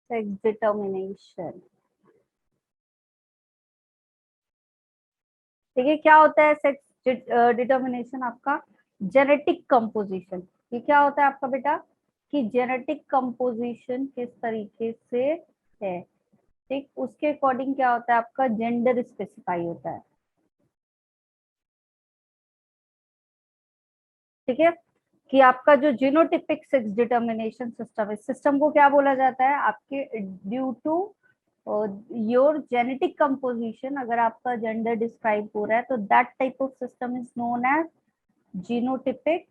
Sex determination. ठीक है, क्या होता है सेक्स डिटर्मिनेशन? आपका जेनेटिक कंपोजिशन। ये क्या होता है आपका बेटा कि जेनेटिक कंपोजिशन किस तरीके से है, ठीक, उसके अकॉर्डिंग क्या होता है आपका जेंडर स्पेसिफाई होता है। ठीक है, कि आपका जो जीनोटिपिक सेक्स डिटर्मिनेशन सिस्टम है, सिस्टम को क्या बोला जाता है आपके due to your genetic composition. अगर आपका जेंडर डिस्क्राइब हो रहा है तो that type of system is known as genotypic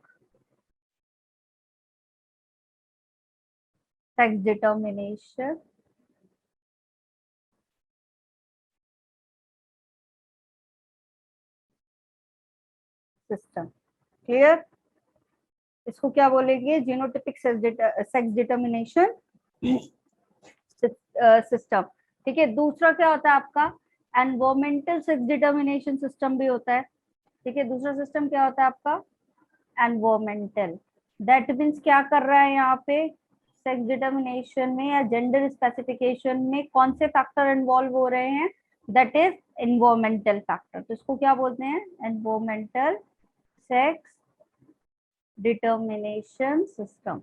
sex determination system. Clear? इसको क्या बोलेंगे? Genotypic sex determination system. ठीक है, दूसरा क्या होता है आपका एनवायरमेंटल सेक्स डिटर्मिनेशन सिस्टम भी होता है। ठीक है, दूसरा सिस्टम क्या होता है आपका एनवायरमेंटल। दैट मीन्स क्या कर रहा है यहाँ पे सेक्स डिटर्मिनेशन में या जेंडर स्पेसिफिकेशन में कौन से फैक्टर इन्वॉल्व हो रहे हैं? That is environmental factor. तो इसको क्या बोलते हैं? Environmental sex determination system.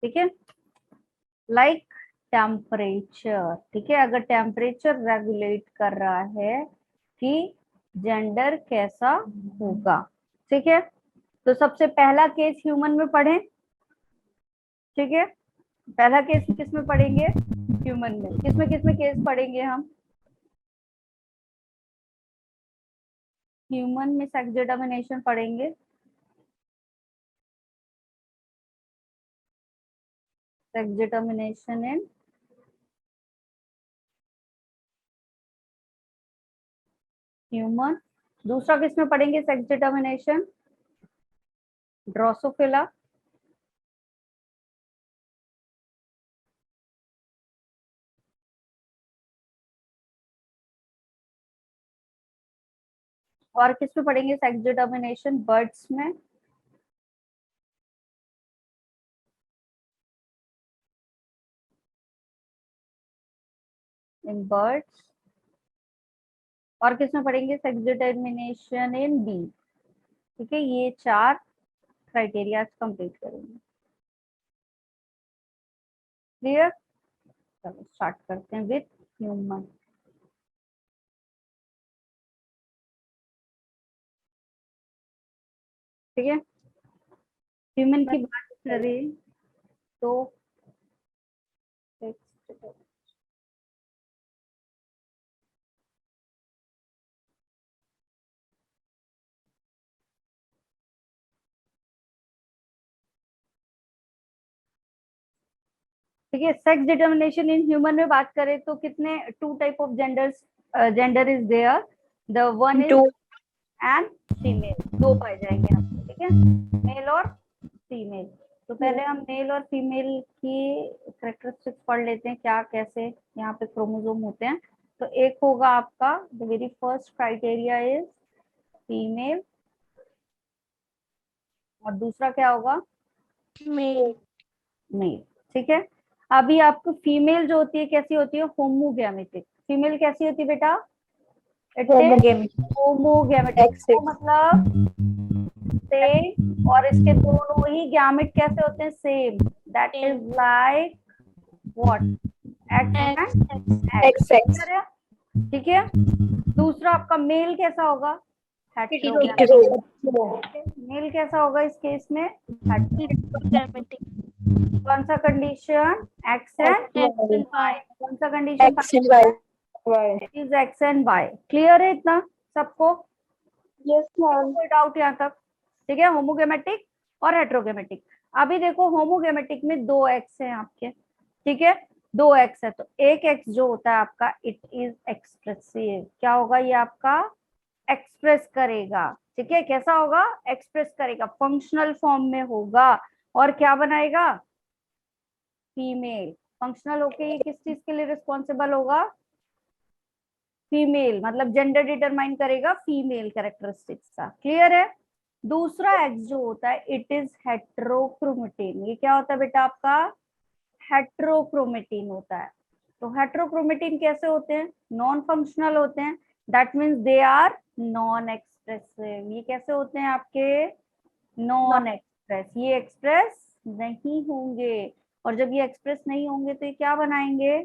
ठीक है, लाइक टेम्परेचर। ठीक है, अगर टेम्परेचर रेगुलेट कर रहा है कि जेंडर कैसा होगा। ठीक है, तो सबसे पहला केस ह्यूमन में पढ़े। ठीक है, पहला केस किस में पढ़ेंगे? ह्यूमन में। किस में केस पढ़ेंगे हम? ह्यूमन में सेक्स डिटर्मिनेशन पढ़ेंगे। Sex determination in human. दूसरा किस में पढ़ेंगे सेक्स डिटर्मिनेशन? ड्रोसोफिला। और किस में पढ़ेंगे सेक्स डिटर्मिनेशन? बर्ड्स में। In birds. और किस में पढ़ेंगे सेक्स डिटर्मिनेशन? In B. ठीक है, ये चार क्राइटेरिया कंप्लीट करेंगे। क्लियर? चलो स्टार्ट करते हैं विथ ह्यूमन। ठीक है, ह्यूमन की बात करें तो ठीक है, सेक्स डिटर्मिनेशन इन ह्यूमन में बात करें तो कितने two type of genders gender is there. The one is and female. दो पाए जाएंगे आपको। ठीक है, मेल और फीमेल। तो पहले हम मेल और फीमेल की कैरेक्टरिस्टिक्स पढ़ लेते हैं, क्या कैसे यहाँ पे क्रोमोसोम होते हैं। तो एक होगा आपका the very first criteria is female, और दूसरा क्या होगा? मेल। मेल। ठीक है, अभी आपको फीमेल जो होती है कैसी होती है? होमोगैमेटिक। फीमेल कैसी होती है बेटा? It is homogametic. मतलब सेम, और इसके दोनों ही गैमेट कैसे होते हैं? Same. That is like what? X and x. ठीक है, दूसरा आपका मेल कैसा होगा? हेटेरोगैमेटिक। मेल कैसा होगा इस केस में? हेटेरोगैमेटिक। कौन सा कंडीशन? X and Y. कौन सा condition? Is X and Y. Clear है इतना सबको? Yes ma'am. कोई डाउट यहाँ तक? ठीक है, होमोगेमेटिक और हेट्रोगेमेटिक। अभी देखो होमोगेमेटिक में दो एक्स है आपके। ठीक है, दो एक्स है तो एक एक्स जो होता है आपका इट इज एक्सप्रेसिव। क्या होगा ये आपका? एक्सप्रेस करेगा। ठीक है, कैसा होगा? एक्सप्रेस करेगा, फंक्शनल फॉर्म में होगा। और क्या बनाएगा? फीमेल। फंक्शनल होके ये किस चीज के लिए रिस्पॉन्सिबल होगा? फीमेल, मतलब जेंडर डिटरमाइन करेगा फीमेल कैरेक्टरिस्टिक्स का। क्लियर है? दूसरा एक्स जो होता है इट इज हेट्रोक्रोमेटिन। ये क्या होता है बेटा आपका? हेट्रोक्रोमेटिन होता है। तो हेट्रोक्रोमेटिन कैसे होते हैं? नॉन फंक्शनल होते हैं, that means they are non expressive. ये कैसे होते हैं आपके? Non express. ये एक्सप्रेस नहीं होंगे, और जब ये एक्सप्रेस नहीं होंगे तो ये क्या बनाएंगे?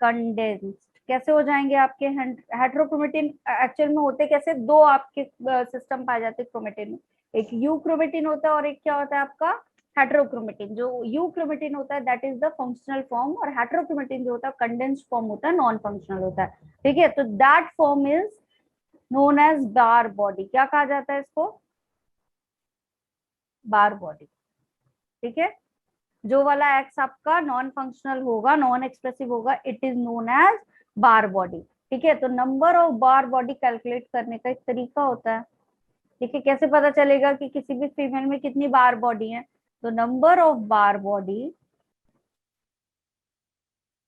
कंडेंस्ड। कैसे हो जाएंगे आपके हेट्रोक्रोमेटिन? एक्चुअल में होते कैसे? दो आपके सिस्टम पाए जाते हैं क्रोमेटिन में, एक यू क्रोमेटिन होता है और एक क्या होता है आपका? हेट्रोक्रोमेटिन। जो यू क्रोमेटिन होता है that is the functional form, और हेट्रोक्रोमेटिन जो होता है कंडेंस्ड फॉर्म होता है, नॉन फंक्शनल होता है। ठीक है, तो that form is known as Barr body. क्या कहा जाता है इसको? Barr body. ठीक है, जो वाला एक्स आपका नॉन फंक्शनल होगा, नॉन एक्सप्रेसिव होगा, it is known as Barr body. ठीक है, तो number of Barr body calculate करने का एक तरीका होता है। ठीक है, कैसे पता चलेगा कि किसी भी फीमेल में कितनी बार बॉडी है? तो नंबर ऑफ बार बॉडी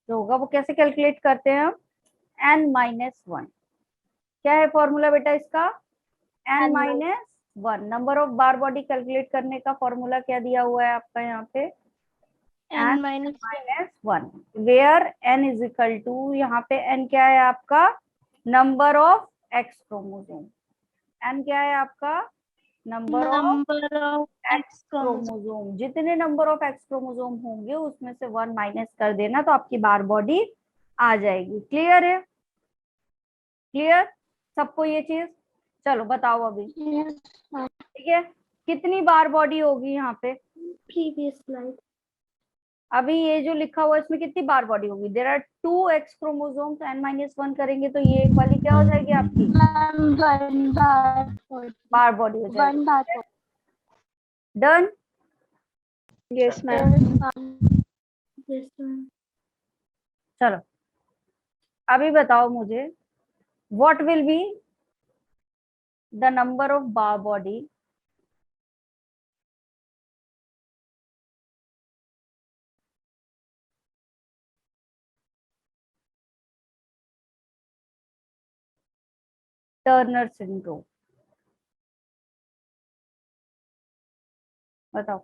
जो होगा वो कैसे कैलकुलेट करते हैं हम? n-1। क्या है फॉर्मूला बेटा इसका? n-1। Number of Barr body calculate करने का फॉर्मूला क्या दिया हुआ है आपका यहाँ पे? n-1, where n is equal to, यहाँ पे n क्या है आपका? Number of X chromosome. n क्या है आपका? Number of X chromosome. जितने नंबर ऑफ एक्स क्रोमोसोम होंगे उसमें से 1 माइनस कर देना तो आपकी बार बॉडी आ जाएगी। क्लियर है? क्लियर सबको ये चीज? चलो बताओ अभी। ठीक है, कितनी बार बॉडी होगी यहाँ पे? Previous slide. अभी ये जो लिखा हुआ है इसमें कितनी बार बॉडी होगी? देयर आर 2 एक्स क्रोमोसोम, तो n-1 करेंगे तो ये एक वाली क्या हो जाएगी आपकी? बार बॉडी हो जाएगी। डन? Yes ma'am. चलो अभी बताओ मुझे, what will be the number of Barr body Turner syndrome? बताओ,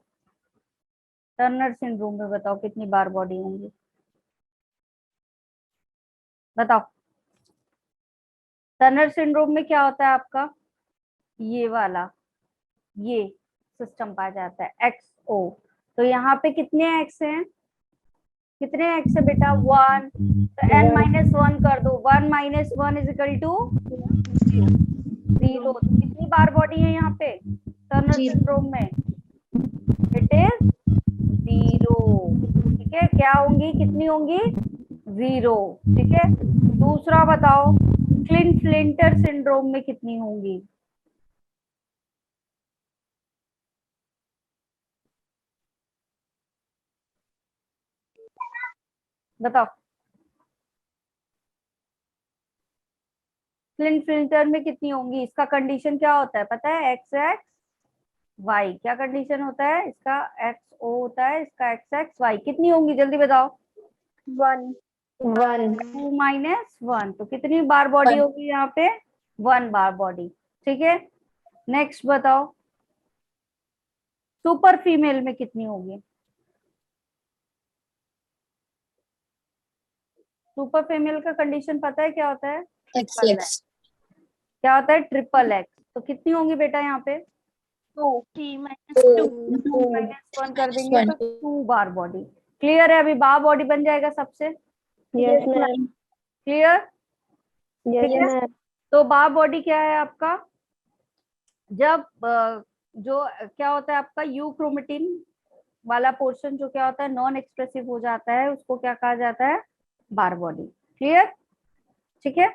टर्नर सिंड्रोम में बताओ कितनी बार बॉडी होंगी? बताओ। टर्नर सिंड्रोम में क्या होता है आपका? ये वाला, ये सिस्टम पाया जाता है XO। तो यहाँ पे कितने एक्स हैं? कितने एक्स है बेटा? 1। तो n-1 कर दो। 1-1 इज इक्वल टू 0। कितनी बार बॉडी है यहाँ पे टर्नर सिंड्रोम में? It is 0। ठीक है, क्या होंगी? कितनी होंगी? 0। ठीक है, दूसरा बताओ, क्लिन-फ्लिंटर सिंड्रोम में कितनी होंगी? बताओ। क्लिन-फ्लिंटर में कितनी होंगी? इसका कंडीशन क्या होता है पता है? XX Y। क्या कंडीशन होता है इसका? XO होता है, इसका XX Y। कितनी होंगी जल्दी बताओ? 1 2-1। तो कितनी बार बॉडी होगी यहाँ पे? 1 बार बॉडी। ठीक है, नेक्स्ट बताओ, सुपर फीमेल में कितनी होगी? सुपर फीमेल का कंडीशन पता है क्या होता है? XX। क्या होता है? XXX। तो कितनी होंगी बेटा यहाँ पे? 2 -1 कर देंगे तो 2 बार बॉडी। क्लियर है? अभी बार बॉडी बन जाएगा सबसे। Yes ma'am. Clear? Yes ma'am. तो बार बॉडी क्या है आपका? जब जो क्या होता है आपका यू क्रोमेटिन वाला पोर्शन जो क्या होता है नॉन एक्सप्रेसिव हो जाता है, उसको क्या कहा जाता है? बार बॉडी। क्लियर? ठीक है,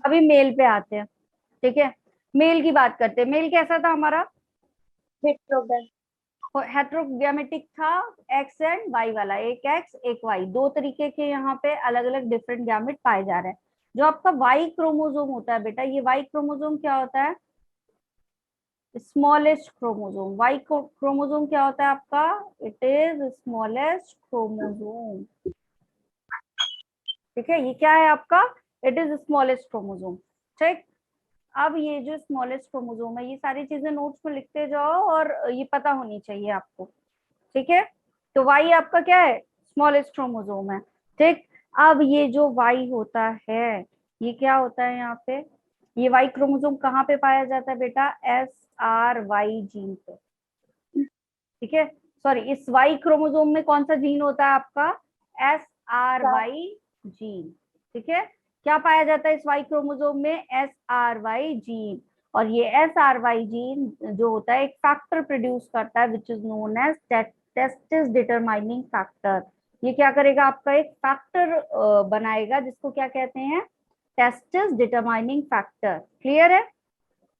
अभी मेल पे आते हैं। ठीक है, मेल की बात करते हैं। मेल कैसा था हमारा? हेट्रोगैमेटिक था, एक्स एंड वाई वाला, एक एक्स एक वाई, दो तरीके के यहाँ पे अलग अलग डिफरेंट गैमेट पाए जा रहे हैं। जो आपका वाई क्रोमोसोम होता है बेटा, ये वाई क्रोमोसोम क्या होता है? Smallest chromosome. वाई क्रोमोसोम क्या होता है आपका? It is smallest chromosome. ठीक है, ये क्या है आपका? It is smallest chromosome. ठीक, अब ये जो स्मॉलेस्ट क्रोमोसोम है, ये सारी चीजें नोट्स में लिखते जाओ और ये पता होनी चाहिए आपको, ठीक है। तो वाई आपका क्या है, स्मॉलेस्ट क्रोमोसोम है, ठीक। अब ये जो वाई होता है, ये क्या होता है यहाँ पे, ये वाई क्रोमोसोम कहाँ पे पाया जाता है बेटा, SRY जीन पे, ठीक है। सॉरी, इस वाई क्रोमोसोम में कौन सा जीन होता है आपका, SRY जीन, ठीक है। क्या पाया जाता है इस वाई क्रोमोसोम में, SRY जीन। और ये SRY जीन जो होता है एक फैक्टर प्रोड्यूस करता है which is known as testis determining factor. ये क्या करेगा, आपका एक फैक्टर बनाएगा जिसको क्या कहते हैं, टेस्टिस डिटरमाइनिंग फैक्टर। क्लियर है,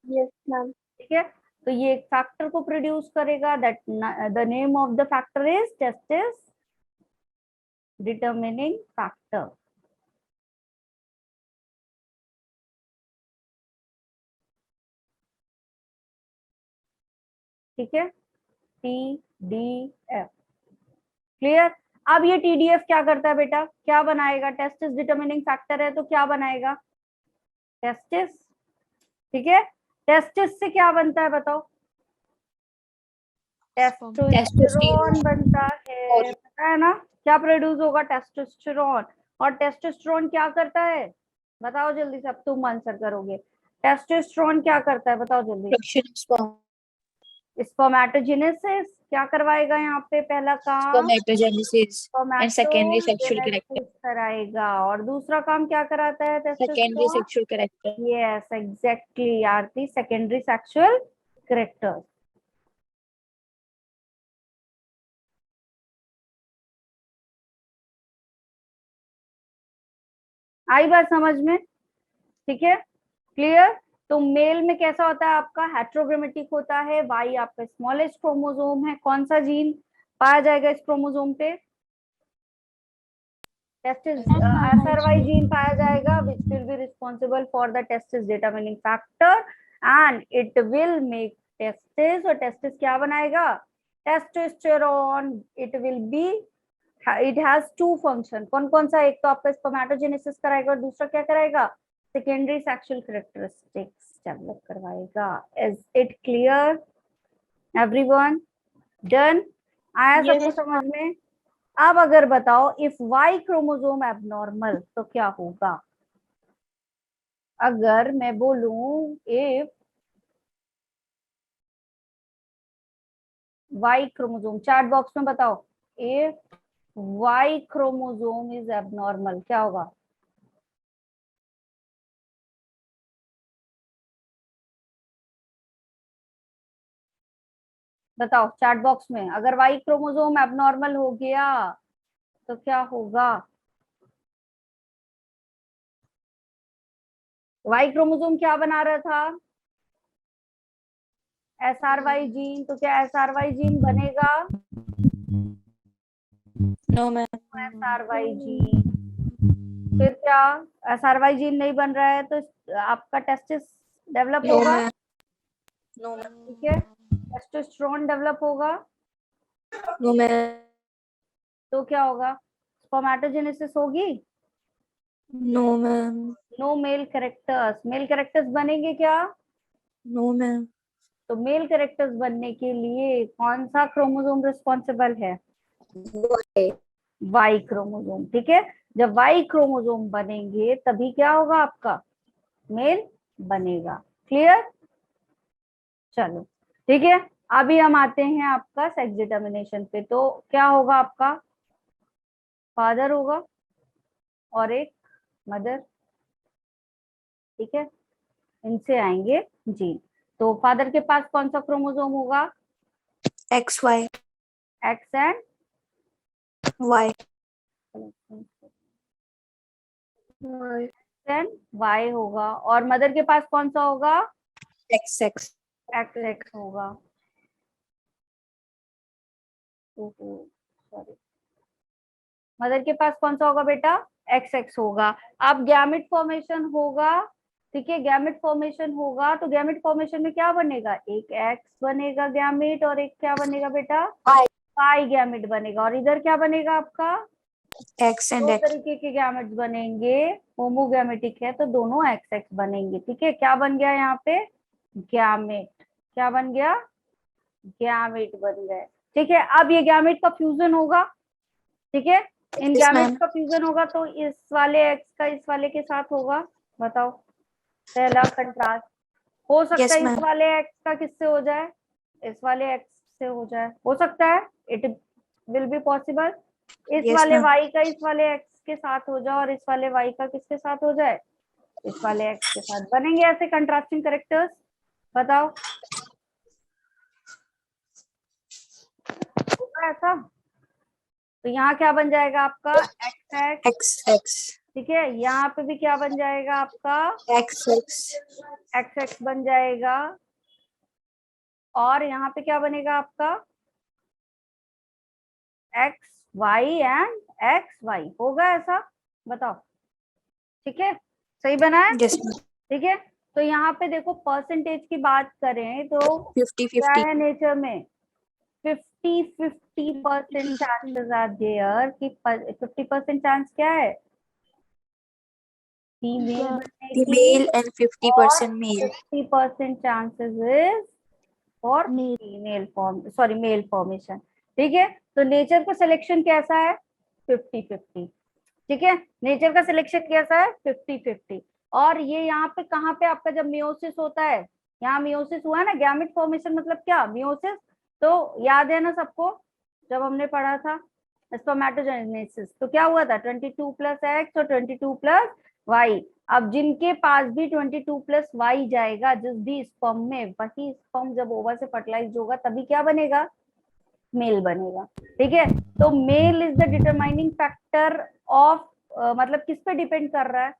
Yes, ma'am. ठीक है। तो ये एक फैक्टर को प्रोड्यूस करेगा, that the name of the factor is testis determining factor. ठीक है, TDF। क्लियर। अब ये TDF क्या करता है बेटा, क्या बनाएगा, टेस्टिस डिटरमिनिंग फैक्टर है तो क्या बनाएगा, टेस्टिस, ठीक है। टेस्टिस से क्या बनता है बताओ, टेस्टोस्टेरोन बनता है, पता है ना, क्या प्रोड्यूस होगा, टेस्टोस्टेरोन। और टेस्टोस्टेरोन क्या करता है, बताओ जल्दी से, अब तुम आंसर करोगे, टेस्टोस्टेरोन क्या करता है बताओ जल्दी, स्पर्मेटोजेनेसिस, क्या करवाएगा यहाँ पे, पहला काम Spermatogenesis and secondary sexual character. Spermatogenesis कराएगा, और दूसरा काम क्या कराता है Secondary testosterone, sexual character. Yes exactly Aarti, secondary sexual character. आई बात समझ में, ठीक है, क्लियर। तो मेल में कैसा होता है आपका, हेट्रोक्रोमेटिक होता है, वाई आपका स्मॉलेस्ट क्रोमोसोम है, कौन सा जीन पाया जाएगा इस क्रोमोसोम पे, टेस्टिस SRY जीन पाया जाएगा which will be responsible for the testis determining factor and it will make testis, और टेस्टिस क्या बनाएगा, testosterone. It will be, it has to function, कौन कौन सा, एक तो आपका स्पर्मेटोजेनेसिस कराएगा और दूसरा क्या कराएगा, सेकेंडरी सेक्सुअल कैरेक्टरिस्टिक्स डेवलप करवाएगा। Is it clear everyone, done, आया सबको समझ में। अब अगर बताओ इफ वाई क्रोमोसोम एबनॉर्मल तो क्या होगा, अगर मैं बोलूं if Y chromosome, chat box में बताओ, if Y chromosome is abnormal क्या होगा, बताओ चैट बॉक्स में, अगर वाई क्रोमोसोम एबनॉर्मल हो गया तो क्या होगा, वाई क्रोमोसोम क्या बना रहा था, SRY जीन, तो क्या SRY जीन बनेगा, No, ma'am. SRY जीन, फिर क्या, SRY जीन नहीं बन रहा है तो आपका टेस्टिस डेवलप No, होगा, ma'am. No, ma'am. ठीक है, टेस्टोस्टेरोन डेवलप होगा, No, ma'am. तो क्या होगा, स्पर्मेटोजेनेसिस होगी, No, ma'am. No male characters, male characters बनेंगे क्या, No, ma'am. तो मेल कैरेक्टर्स बनने के लिए कौन सा क्रोमोसोम रिस्पॉन्सिबल है, वाई क्रोमोसोम, ठीक है। जब वाई क्रोमोसोम बनेंगे तभी क्या होगा आपका, मेल बनेगा। क्लियर, चलो ठीक है। अभी हम आते हैं आपका सेक्स डिटर्मिनेशन पे, तो क्या होगा आपका, फादर होगा और एक मदर, ठीक है, इनसे आएंगे जीन। तो फादर के पास कौन सा क्रोमोसोम होगा, XY. X and Y. Y होगा, और मदर के पास कौन सा होगा, XX. एक्स एक्स होगा, सॉरी, मदर के पास कौन सा होगा बेटा, एक्स एक्स होगा। अब गैमेट फॉर्मेशन होगा, ठीक है, गैमेट फॉर्मेशन होगा तो गैमेट फॉर्मेशन में क्या बनेगा, एक एक्स बनेगा गैमेट और एक क्या बनेगा बेटा, Y. पाई गैमेट बनेगा, और इधर क्या बनेगा आपका, X and दो X. तरीके के गैमेट्स बनेंगे, होमोगैमेटिक है तो दोनों एक्स एक्स बनेंगे। ठीक है, क्या बन गया यहाँ पे? गैमेट। क्या बन गया? गैमेट बन गए। ठीक है, अब ये गैमेट का फ्यूजन होगा। ठीक है, इन Yes, गैमेट्स ma'am. का फ्यूजन होगा तो इस वाले एक्स का इस वाले के साथ होगा। बताओ, पहला कंट्रास्ट। हो सकता Yes, है इस ma'am. वाले एक्स का किससे हो जाए? इस वाले एक्स से हो जाए, हो सकता है, इट विल बी पॉसिबल। इस Yes, वाले ma'am. वाई का इस वाले एक्स के साथ हो जाए और इस वाले वाई का किसके साथ हो जाए? इस वाले एक्स के साथ। बनेंगे ऐसे कंट्रास्टिंग कैरेक्टर्स? बताओ, होगा ऐसा? तो यहाँ क्या बन जाएगा आपका? X x. X X. ठीक है, यहाँ पे भी क्या बन जाएगा आपका? X X. एक्स एक्स बन जाएगा। और यहाँ पे क्या बनेगा आपका? X Y and X Y. होगा ऐसा? बताओ। ठीक है, सही बना है? Yes, ma'am. ठीक है, तो यहाँ पे देखो परसेंटेज की बात करें तो 50-50. क्या है नेचर में? 50-50% चांसेस आर देयर कि 50% चांस क्या है? फीमेल बनने की। Female and और 50% male. 50% chances is for female form, sorry male formation. ठीक है, तो नेचर का सिलेक्शन कैसा है? 50-50। ठीक है, नेचर का सिलेक्शन कैसा है? 50-50। और ये यहाँ पे कहाँ पे आपका जब मियोसिस होता है, यहाँ मियोसिस हुआ है ना, गैमेट फॉर्मेशन मतलब क्या? मियोसिस। तो याद है ना सबको, जब हमने पढ़ा था स्पर्मेटोजेनेसिस, तो क्या हुआ था? 22 प्लस एक्स और 22 प्लस वाई। अब जिनके पास भी 22 प्लस वाई जाएगा जिस भी स्पर्म में, वही स्पर्म जब ओवा से फर्टिलाइज होगा तभी क्या बनेगा? मेल बनेगा। ठीक है, तो male is the determining factor of, मतलब किस पे डिपेंड कर रहा है?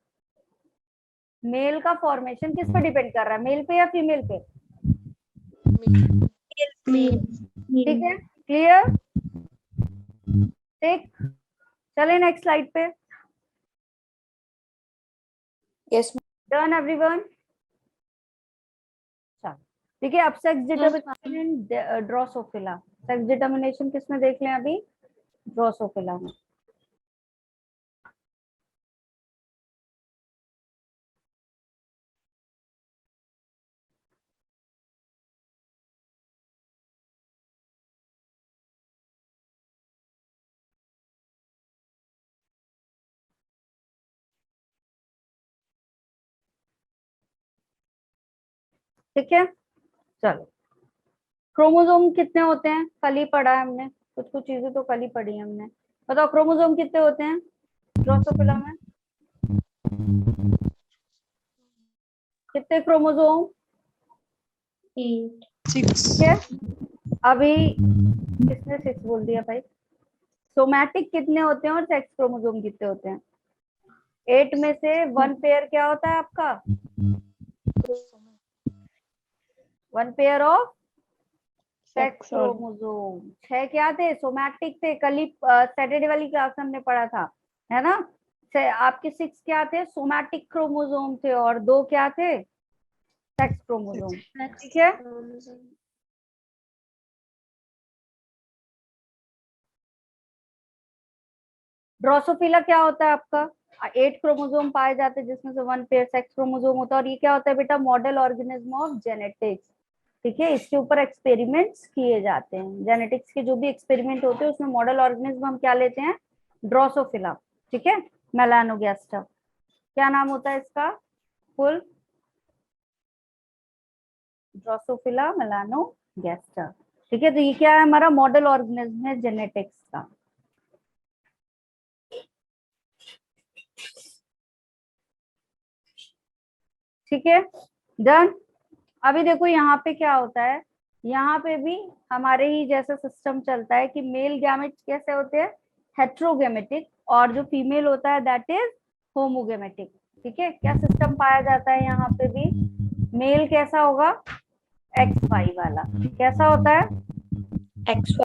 मेल का फॉर्मेशन किस पे डिपेंड कर रहा है? मेल पे या फीमेल पे? ठीक है, क्लियर? ठीक, चले नेक्स्ट स्लाइड पे। Yes, ma'am. Done everyone? ठीक है, अब sex determination Drosophila. Sex determination किसमें देख लें अभी? ड्रोसोफिला में। ठीक है, चलो, क्रोमोसोम कितने होते हैं? कल ही पढ़ा है हमने, कुछ कुछ चीजें तो कल ही पढ़ी है हमने। बताओ क्रोमोसोम कितने होते हैं ड्रोसोफिला में? कितने क्रोमोसोम? 6. ठीक है, अभी किसने 6 बोल दिया भाई? सोमैटिक कितने होते हैं और सेक्स क्रोमोसोम कितने होते हैं? 8 में से 1 पेयर क्या होता है आपका? 1 पेयर ऑफ सेक्स क्रोमोसोम। 6 क्या थे? सोमैटिक थे, कल ही सैटरडे वाली क्लास में हमने पढ़ा था, है ना? आपके 6 क्या थे? सोमैटिक क्रोमोसोम थे और 2 क्या थे? Sex chromosome. ठीक है, ड्रोसोफिला क्या होता है आपका? 8 क्रोमोसोम पाए जाते हैं जिसमें से 1 पेयर सेक्स क्रोमोसोम होता है। और ये क्या होता है बेटा? Model organism of genetics. ठीक है, इसके ऊपर एक्सपेरिमेंट्स किए जाते हैं। जेनेटिक्स के जो भी एक्सपेरिमेंट होते हैं उसमें मॉडल ऑर्गेनिज्म हम क्या लेते हैं? ड्रोसोफिला। ठीक है, मेलानोगैस्टा। क्या नाम होता है इसका फुल? ड्रोसोफिला मेलानोगैस्टा। ठीक है, तो ये क्या है? हमारा मॉडल ऑर्गेनिज्म है जेनेटिक्स का। ठीक है, डन। अभी देखो यहाँ पे क्या होता है, यहाँ पे भी हमारे ही जैसा सिस्टम चलता है कि मेल गैमेट्स कैसे होते हैं? हेट्रोगेमेटिक। और जो फीमेल होता है दैट इज होमोगेमेटिक। ठीक है, क्या सिस्टम पाया जाता है यहाँ पे भी? मेल कैसा होगा? एक्स वाई वाला। कैसा होता है? X Y.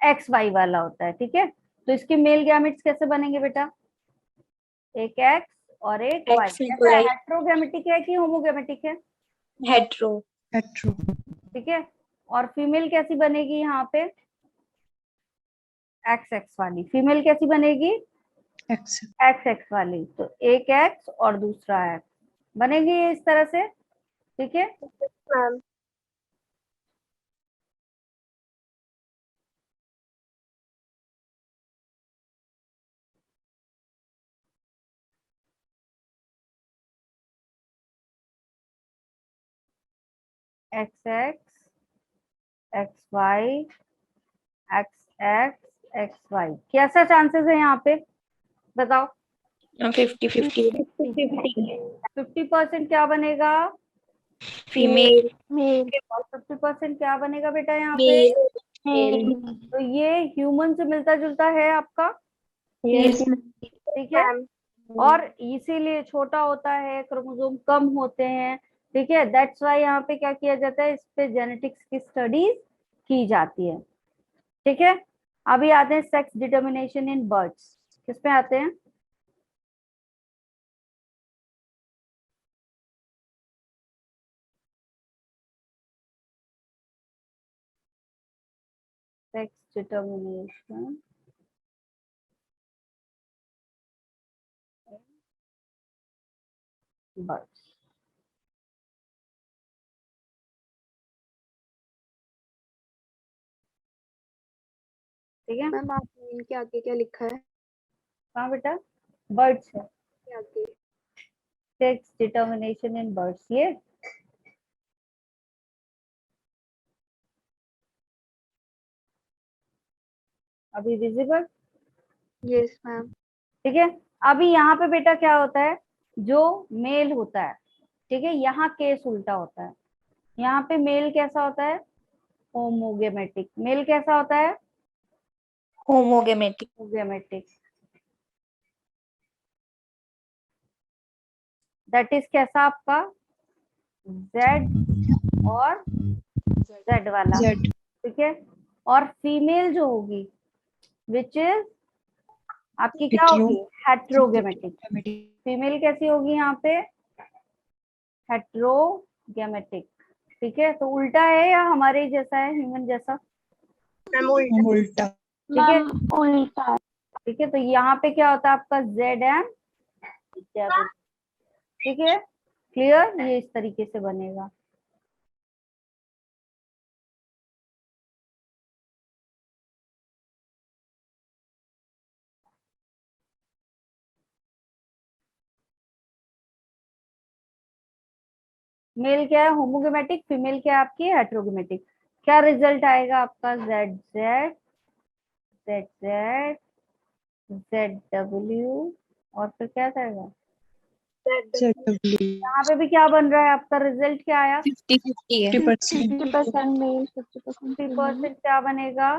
एक्स वाई वाला होता है। ठीक है, तो इसके मेल गैमेट्स कैसे बनेंगे बेटा? एक एक्स और एक वाई। X and कैसा है? Y. हेट्रोगेमेटिक है कि होमोगेमेटिक है? Hetero. Hetero. ठीक है, और फीमेल कैसी बनेगी यहाँ पे? एक्स एक्स वाली। फीमेल कैसी बनेगी? एक्स एक्स एक्स वाली। तो एक एक्स और दूसरा एक्स बनेगी ये इस तरह से, ठीक है। Ma'am. X X, X Y, X X, X Y. कैसा चांसेस है यहाँ पे बताओ? 50-50 50% क्या बनेगा? female male. और 50% क्या बनेगा बेटा यहाँ पे? male तो ये ह्यूमन से मिलता जुलता है आपका, yes ठीक है। और इसीलिए छोटा होता है, क्रोमोसोम कम होते हैं, ठीक है। दैट्स वाई यहाँ पे क्या किया जाता है, इस पे जेनेटिक्स की स्टडीज की जाती है, ठीक है। अभी आते हैं सेक्स डिटर्मिनेशन इन बर्ड्स। किस पे आते हैं? सेक्स डिटर्मिनेशन बर्ड्स, ठीक है। मैम आपने इनके आगे क्या लिखा है? कहाँ बेटा? बर्ड्स है, के आगे। सेक्स डिटर्मिनेशन इन बर्ड्स, ये अभी विजिबल, यस मैम। ठीक है। अभी यहाँ पे बेटा क्या होता है, जो मेल होता है, ठीक है, यहाँ केस उल्टा होता है। यहाँ पे मेल कैसा होता है? होमोगेमेटिक। मेल कैसा होता है? homogametic homogametic. दैट इज कैसा आपका? जेड और जेड वाला, जेड ठीक है। और फीमेल जो होगी, विच इज आपकी क्या होगी? हेट्रोगेमेटिक। फीमेल कैसी होगी यहाँ पे? हेट्रोगेमेटिक, ठीक है। तो उल्टा है या हमारे ही जैसा है, ह्यूमन जैसा? मैम उल्टा। उल्टा ठीक है, उल्टा। ठीक है। तो यहाँ पे क्या होता है आपका? जेड एंड डबल, ठीक है। क्लियर? ये इस तरीके से बनेगा। मेल क्या है? होमोगेमेटिक। फीमेल क्या है आपकी? हेट्रोगेमेटिक। क्या रिजल्ट आएगा आपका? Z Z, Z Z, Z W, और फिर क्या जाएगा? जेड यहाँ पे भी क्या बन रहा है आपका? रिजल्ट क्या आया? 50-50 है 50% 50% मेल, 50% 50% क्या बनेगा?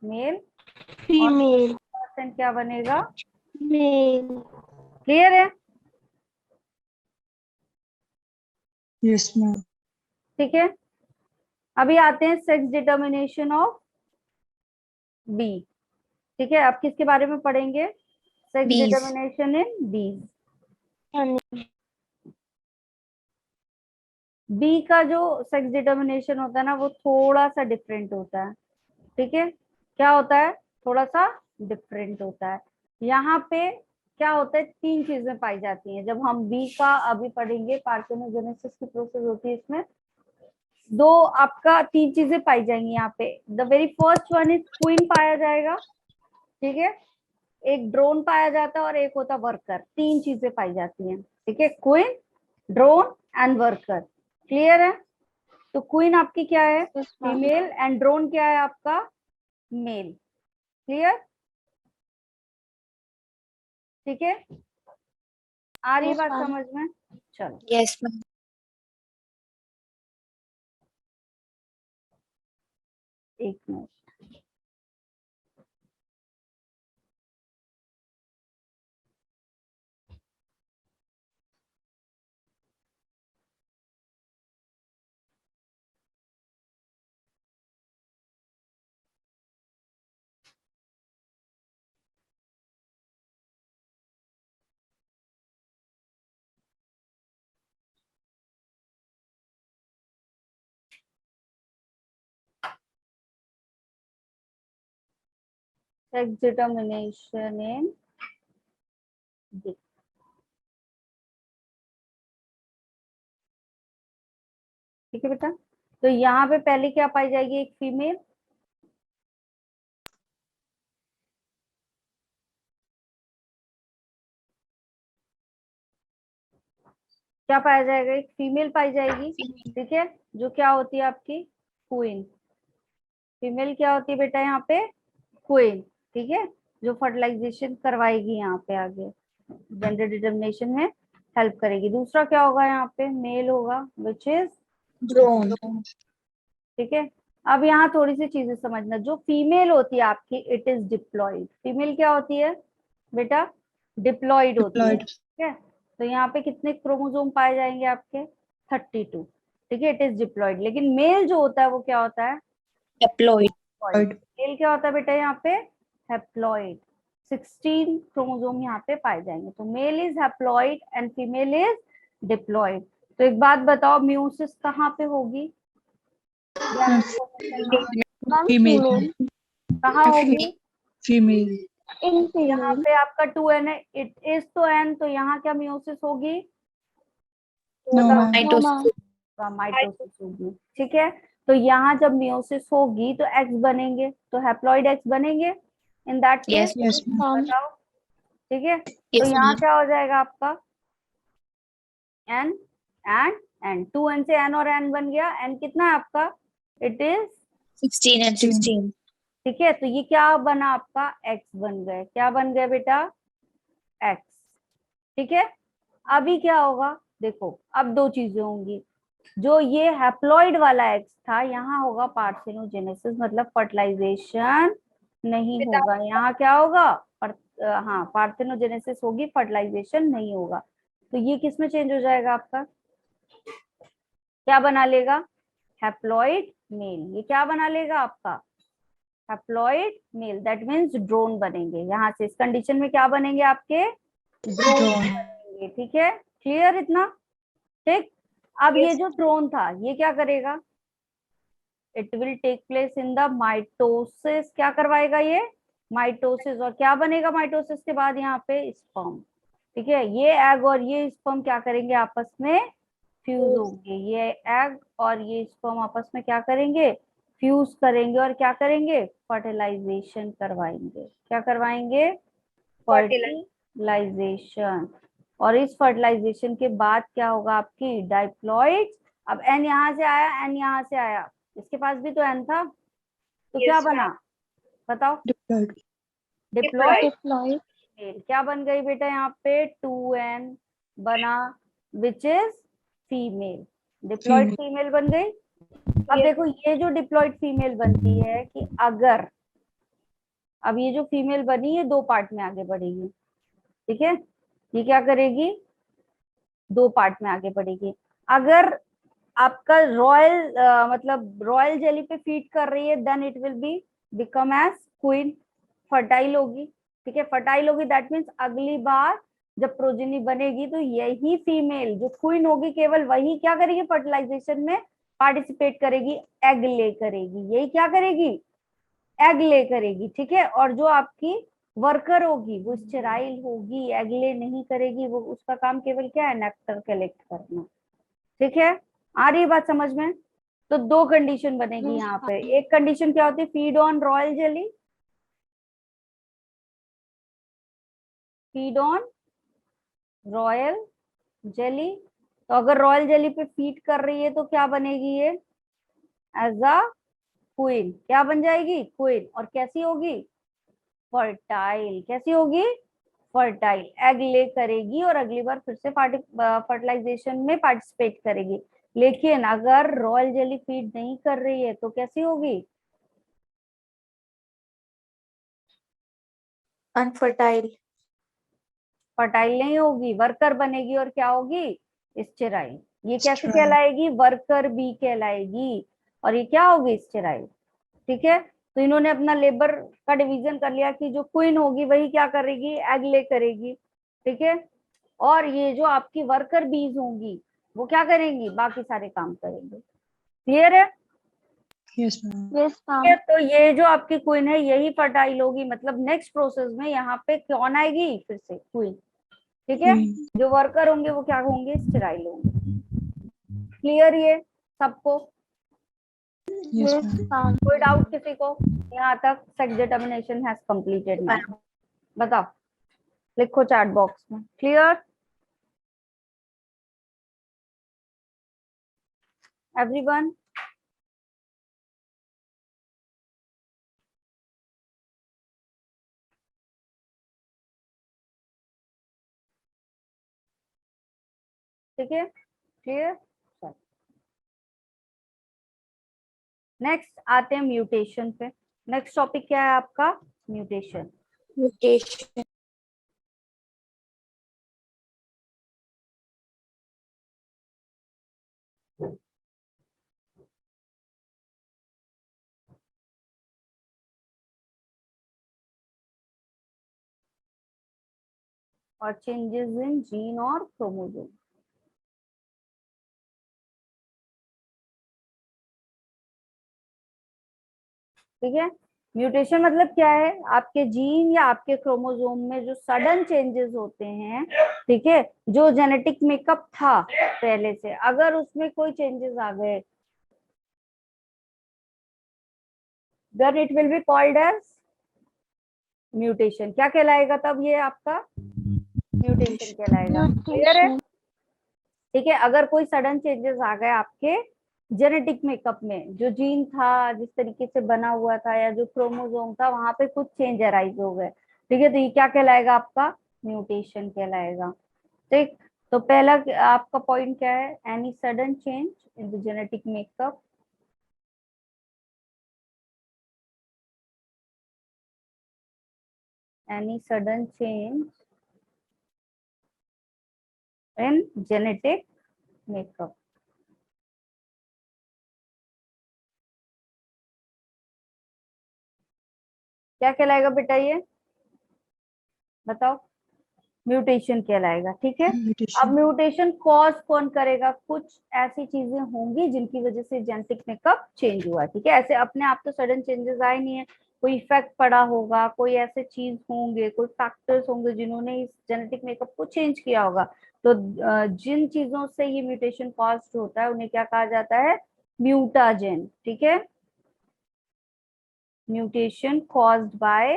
मेल। और फीमेल। 50% क्या बनेगा? मेल। क्लियर है? यस मैम ठीक है। अभी आते हैं सेक्स डिटर्मिनेशन ऑफ बी, ठीक है। आप किसके बारे में पढ़ेंगे? सेक्स bees डिटर्मिनेशन इन बीज। बी का जो सेक्स डिटर्मिनेशन होता है ना, वो थोड़ा सा डिफरेंट होता है, ठीक है। क्या होता है? थोड़ा सा डिफरेंट होता है। यहाँ पे क्या होता है, तीन चीजें पाई जाती हैं जब हम बी का अभी पढ़ेंगे। पार्थेनोजेनेसिस की प्रोसेस होती है इसमें। दो आपका तीन चीजें पाई जाएंगी यहाँ पे। The very first one is queen पाया जाएगा, ठीक है। एक ड्रोन पाया जाता है और एक होता वर्कर। तीन चीजें पाई जाती हैं, ठीक है। Queen, drone and worker. Clear है? तो क्वीन आपकी क्या है? फीमेल। एंड ड्रोन क्या है आपका? मेल। क्लियर? ठीक है, आ रही है Yes, बात ma'am. समझ में? चलो yes ma'am एक minute. Sex determination in D. ठीक है बेटा, तो यहाँ पे पहले क्या पाई जाएगी, एक फीमेल, क्या पाया जाएगा, एक फीमेल पाई जाएगी। ठीक है, जो क्या होती है आपकी क्वीन। फीमेल क्या होती है बेटा यहाँ पे, क्वीन। ठीक है, जो फर्टिलाइजेशन करवाएगी यहाँ पे आगे, जेंडर डिटर्मिनेशन में हेल्प करेगी। दूसरा क्या होगा यहाँ पे, मेल होगा, विच इज ड्रोन। ठीक है। अब यहाँ थोड़ी सी चीजें समझना, जो फीमेल होती है आपकी, इट इज डिप्लॉइड। फीमेल क्या होती है बेटा, डिप्लॉइड होती है। Diploid. ठीक है, तो यहाँ पे कितने क्रोमोसोम पाए जाएंगे आपके, 32। ठीक है, इट इज डिप्लॉइड। लेकिन मेल जो होता है वो क्या होता है, डिप्लॉयड। मेल क्या होता है बेटा यहाँ पे, हैप्लॉइड। 16 क्रोमोसोम यहाँ पे पाए जाएंगे। तो male is haploid and female is diploid. तो एक बात बताओ, म्यूसिस कहाँ पे होगी, मैम Female. फीमेल कहाँ होगी, Female. इन यहाँ फीमेल पे आपका 2n है, इट इज तो n, तो यहाँ क्या म्यूसिस होगी, No, बताओ, ma'am. नो मैम माइटोसिस होगी। ठीक है, तो यहाँ जब म्यूसिस होगी तो एक्स बनेंगे, तो हैप्लॉइड एक्स बनेंगे in that Yes. Case. Yes, ma'am. Ma'am बताओ, ठीक है, तो Yes, यहाँ ma'am. क्या हो जाएगा आपका n एंड n, 2n से n और n बन गया। n कितना है आपका, इट इज 16 and 16. ठीक है, तो ये क्या बना आपका, x बन गए। क्या बन गए बेटा, x। ठीक है, अभी क्या होगा, देखो अब दो चीजें होंगी। जो ये हैप्लॉइड वाला एक्स था, यहाँ होगा पार्थेनोजेनेसिस, मतलब फर्टिलाइजेशन नहीं होगा। यहाँ क्या होगा, हाँ पार्थेनोजेनेसिस होगी, फर्टिलाइजेशन नहीं होगा। तो ये किस में चेंज हो जाएगा आपका, क्या बना लेगा, हैप्लॉइड मेल। ये क्या बना लेगा आपका, haploid mail, that means drone बनेंगे। यहाँ से इस कंडीशन में क्या बनेंगे आपके, ड्रोन Drone. बनेंगे। ठीक है, क्लियर इतना, ठीक। अब ये जो ड्रोन था ये क्या करेगा, it will take place in the mitosis. क्या करवाएगा ये, माइटोसिस। और क्या बनेगा माइटोसिस के बाद, यहाँ पे स्पर्म। ठीक है, ये एग और ये स्पर्म क्या करेंगे, आपस में फ्यूज होंगे। ये एग और ये स्पर्म आपस में क्या करेंगे, फ्यूज करेंगे, और क्या करेंगे, फर्टिलाइजेशन करवाएंगे। क्या करवाएंगे, फर्टिलाइजेशन। और इस फर्टिलाइजेशन के बाद क्या होगा, आपकी डाइप्लॉइड। अब एन यहाँ से आया, एन यहाँ से आया, इसके पास भी तो एन था, तो क्या बना, बताओ, Diploid. Diploid diploid mail. क्या बन गई बेटा यहाँ पे, 2n बना, which is female, diploid Female. Female बन गई। अब देखो, ये जो डिप्लॉइड फीमेल बनती है, कि अगर अब ये जो फीमेल बनी है दो पार्ट में आगे बढ़ेगी। ठीक है, ये क्या करेगी, दो पार्ट में आगे बढ़ेगी। अगर आपका रॉयल मतलब रॉयल जेली पे फीड कर रही है, then it will be become as queen, fertile होगी। ठीक है, फर्टाइल होगी, दैट मीन्स अगली बार जब प्रोजेनी बनेगी तो यही फीमेल जो क्वीन होगी, केवल वही क्या करेगी, फर्टिलाइजेशन में पार्टिसिपेट करेगी, एग ले करेगी। यही क्या करेगी, एग ले करेगी। ठीक है, और जो आपकी वर्कर होगी वो स्टेराइल होगी, एग ले नहीं करेगी, वो उसका काम केवल क्या है, नेक्टर कलेक्ट करना। ठीक है, आ रही है बात समझ में। तो दो कंडीशन बनेगी यहाँ पे। एक कंडीशन क्या होती है, feed on royal jelly, feed on royal jelly. तो अगर रॉयल जेली पे फीड कर रही है तो क्या बनेगी ये, एज अ क्वीन। क्या बन जाएगी, क्वीन। और कैसी होगी, फर्टाइल। कैसी होगी, फर्टाइल, एग ले करेगी और अगली बार फिर से फर्टिलाइजेशन में पार्टिसिपेट करेगी। लेकिन अगर रॉयल जेली फीड नहीं कर रही है तो कैसी होगी, Unfertile. फर्टाइल नहीं होगी, वर्कर बनेगी। और क्या होगी, स्टेराइल। ये कैसे Sterile. कहलाएगी, वर्कर बी कहलाएगी। और ये क्या होगी, स्टेराइल। ठीक है, तो इन्होंने अपना लेबर का डिवीजन कर लिया कि जो क्वीन होगी वही क्या करेगी, एग ले करेगी। ठीक है, और ये जो आपकी वर्कर बीज होंगी वो क्या करेंगी, बाकी सारे काम करेंगे। क्लियर है, Yes, ma'am. Yes, ठीक है, ma'am. तो ये जो आपकी क्वीन है यही फर्टाइल होगी, मतलब नेक्स्ट प्रोसेस में यहाँ पे कौन आएगी, फिर से क्वीन। ठीक है, Queen. जो वर्कर होंगे वो क्या होंगे, स्टेराइल होंगे। क्लियर ये सबको? Yes, Yes, ma'am. ma'am. कोई डाउट किसी को? यहाँ तक sex determination has completed now. बताओ, लिखो चैट बॉक्स में, क्लियर एवरीवन? ठीक है, क्लियर। नेक्स्ट आते हैं म्यूटेशन पे। नेक्स्ट टॉपिक क्या है आपका, म्यूटेशन। Mutation. और चेंजेस इन जीन और क्रोमोसोम। ठीक है, म्यूटेशन मतलब क्या है, आपके जीन या आपके क्रोमोसोम में जो सडन चेंजेस होते हैं, ठीक है, जो जेनेटिक मेकअप था पहले से, अगर उसमें कोई चेंजेस आ गए, then it will be called as mutation. क्या कहलाएगा तब ये आपका, म्यूटेशन कहलाएगा। क्लियर है? Mutation. ठीक है, अगर कोई सडन चेंजेस आ गए आपके जेनेटिक मेकअप में, जो जीन था जिस तरीके से बना हुआ था या जो क्रोमोसोम था वहां पे कुछ चेंज अराइज हो गए, ठीक है, तो ये क्या कहलाएगा आपका, म्यूटेशन कहलाएगा। ठीक, तो पहला आपका पॉइंट क्या है, any sudden change in the genetic makeup any sudden change in genetic makeup। क्या कहलाएगा बेटा ये, बताओ, म्यूटेशन कहलाएगा। ठीक है, अब Mutation. म्यूटेशन कॉज कौन करेगा, कुछ ऐसी चीजें होंगी जिनकी वजह से जेनेटिक मेकअप चेंज हुआ। ठीक है, ऐसे अपने आप तो सडन चेंजेस आए नहीं है, कोई इफेक्ट पड़ा होगा, कोई ऐसे चीज होंगे, कोई फैक्टर्स होंगे जिन्होंने इस जेनेटिक मेकअप को चेंज किया होगा। तो जिन चीजों से ये म्यूटेशन कॉज होता है उन्हें क्या कहा जाता है, म्यूटाजेन। ठीक है, म्यूटेशन कॉज्ड बाय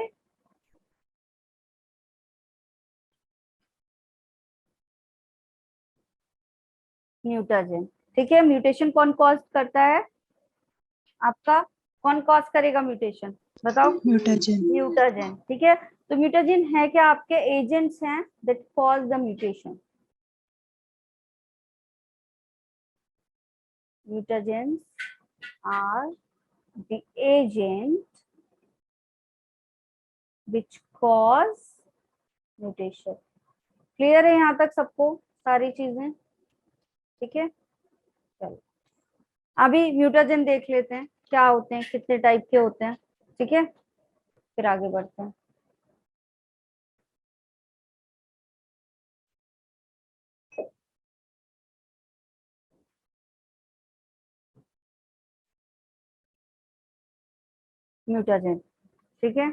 म्यूटाजेन। ठीक है, म्यूटेशन कौन कॉज करता है आपका, कौन कॉज करेगा म्यूटेशन, बताओ, Mutagen. म्यूटाजेन। ठीक है, तो म्यूटाजेन है क्या, आपके एजेंट्स हैं that cause the mutation. Mutagens are the agent which cause mutation. Clear है यहाँ तक सबको सारी चीजें? ठीक है, चलो अभी म्यूटाजेन देख लेते हैं क्या होते हैं, कितने टाइप के होते हैं। ठीक है, फिर आगे बढ़ते हैं। म्यूटाजेन, ठीक है,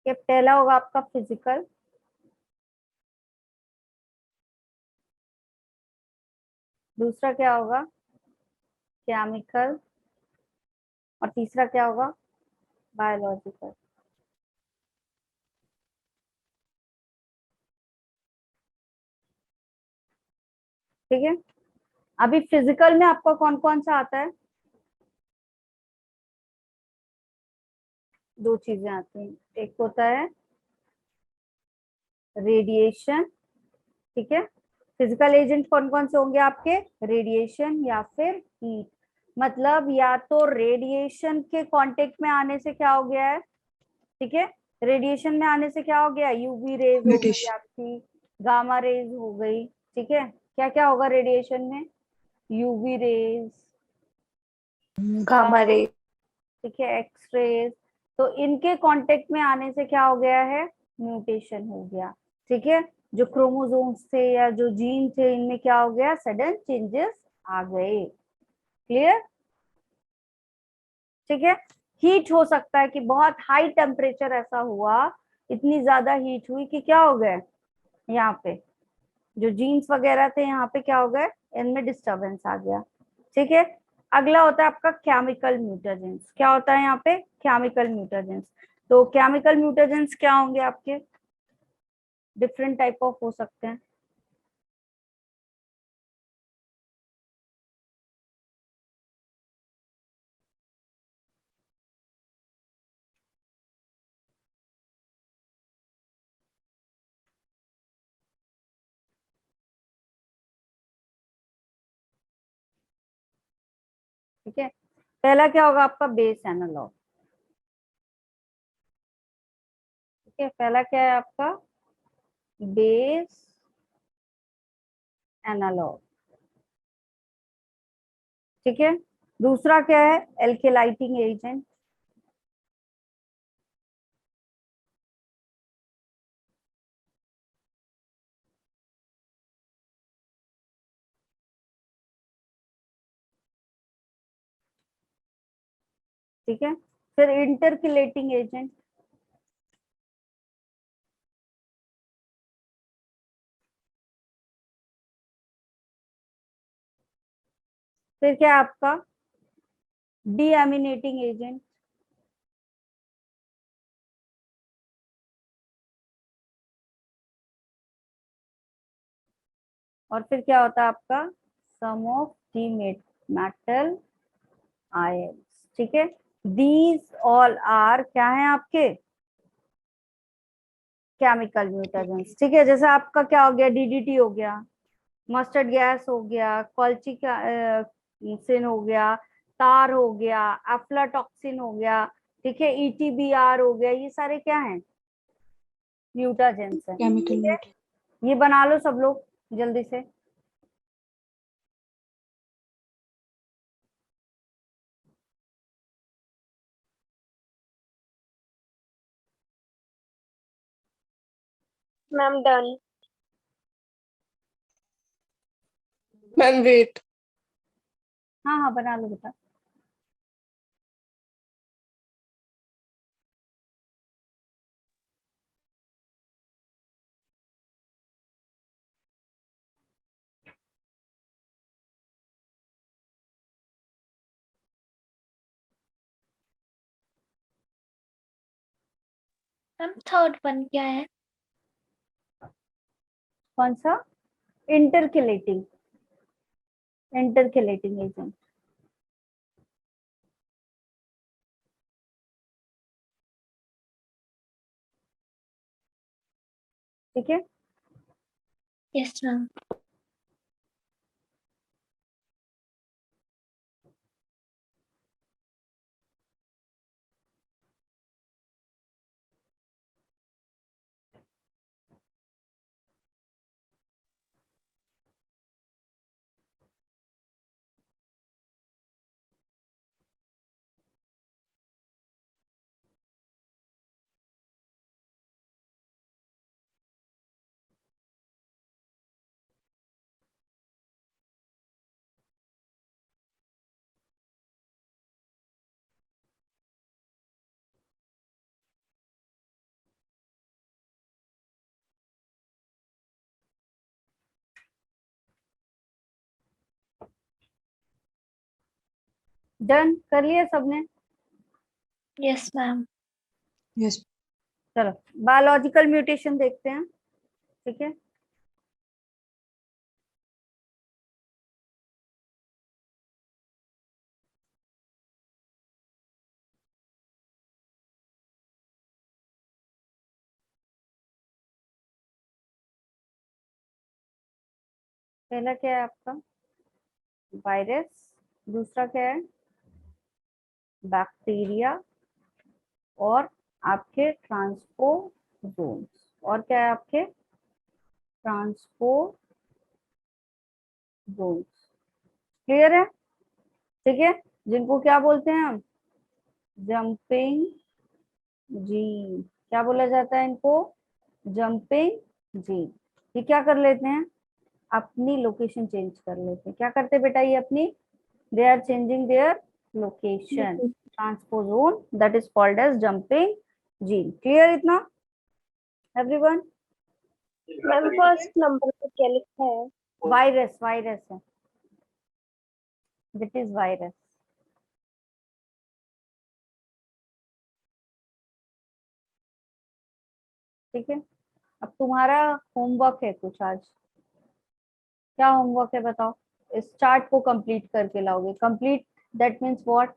ये पहला होगा आपका फिजिकल, दूसरा क्या होगा केमिकल, और तीसरा क्या होगा बायोलॉजिकल। ठीक है, अभी फिजिकल में आपका कौन कौन सा आता है, दो चीजें आती हैं, एक होता है रेडिएशन। ठीक है, फिजिकल एजेंट कौन कौन से होंगे आपके, रेडिएशन या फिर हीट। मतलब या तो रेडिएशन के कांटेक्ट में आने से क्या हो गया है, ठीक है, रेडिएशन में आने से क्या हो गया, यूवी रेज हो गई Mutation. आपकी, गामा रेज हो गई। ठीक है, क्या क्या होगा रेडिएशन में, यूवी रेज, Gamma ray. ठीक है, एक्सरेज, तो इनके कांटेक्ट में आने से क्या हो गया है, म्यूटेशन हो गया। ठीक है, जो क्रोमोसोम्स थे या जो जीन थे इनमें क्या हो गया, सडन चेंजेस आ गए। क्लियर? ठीक है, हीट हो सकता है कि बहुत हाई टेम्परेचर ऐसा हुआ, इतनी ज्यादा हीट हुई कि क्या हो गया, यहाँ पे जो जीन्स वगैरह थे यहाँ पे क्या हो गए, इनमें डिस्टरबेंस आ गया। ठीक है, अगला होता है आपका केमिकल म्यूटेजेंस। क्या होता है यहाँ पे, केमिकल म्यूटेजेंस। तो केमिकल म्यूटेजेंस क्या होंगे आपके, डिफरेंट टाइप ऑफ हो सकते हैं। ठीक है, पहला क्या होगा आपका, बेस एनालॉग। ठीक है, पहला क्या है आपका, बेस एनालॉग। ठीक है, दूसरा क्या है, एल्केलाइटिंग एजेंट। ठीक है, फिर इंटरकिलेटिंग एजेंट। फिर क्या है आपका, डीएमिनेटिंग एजेंट। और फिर क्या होता है आपका, सम ऑफ दी मेटल आयंस। ठीक है, दीज ऑल आर क्या है आपके, केमिकल म्यूटेजेंट्स। ठीक है, जैसे आपका क्या हो गया, डीडीटी हो गया, मस्टर्ड गैस हो गया, कॉल्ची का सिन हो गया, तार हो गया, एफ्लाटॉक्सिन हो गया। ठीक है, ईटीबीआर हो गया, ये सारे क्या हैं, म्यूटाजेंस हैं। Chemical ठीक है, mutation. ये बना लो सब लोग जल्दी से। Ma'am done. Ma'am wait. हाँ हाँ बना लो बेटा। मैम थर्ड वन क्या है? कौन सा, इंटरकिलेटिंग, इंटरकिलेटिंग एजेंट। ठीक है, यस मैम। डन कर लिया सबने। Yes ma'am. Yes. चलो बायोलॉजिकल म्यूटेशन देखते हैं। ठीक है, पहला क्या है आपका, वायरस। दूसरा क्या है, बैक्टीरिया। और आपके ट्रांसपोजोन्स। और क्या है आपके, ट्रांसपोजोन्स। क्लियर है? ठीक है, जिनको क्या बोलते हैं हम, जंपिंग जी, क्या बोला जाता है इनको? जंपिंग जी। ये क्या कर लेते हैं? अपनी लोकेशन चेंज कर लेते हैं। क्या करते हैं बेटा ये अपनी? They are changing their location, transposon, that is called as jumping gene. Clear इतना एवरीवन? मैम फर्स्ट नंबर पे क्या लिखा है? वायरस, वायरस है, दिट इज वायरस। ठीक है, अब तुम्हारा होमवर्क है कुछ आज। क्या होमवर्क है बताओ? इस चार्ट को कंप्लीट करके लाओगे। Complete that means what?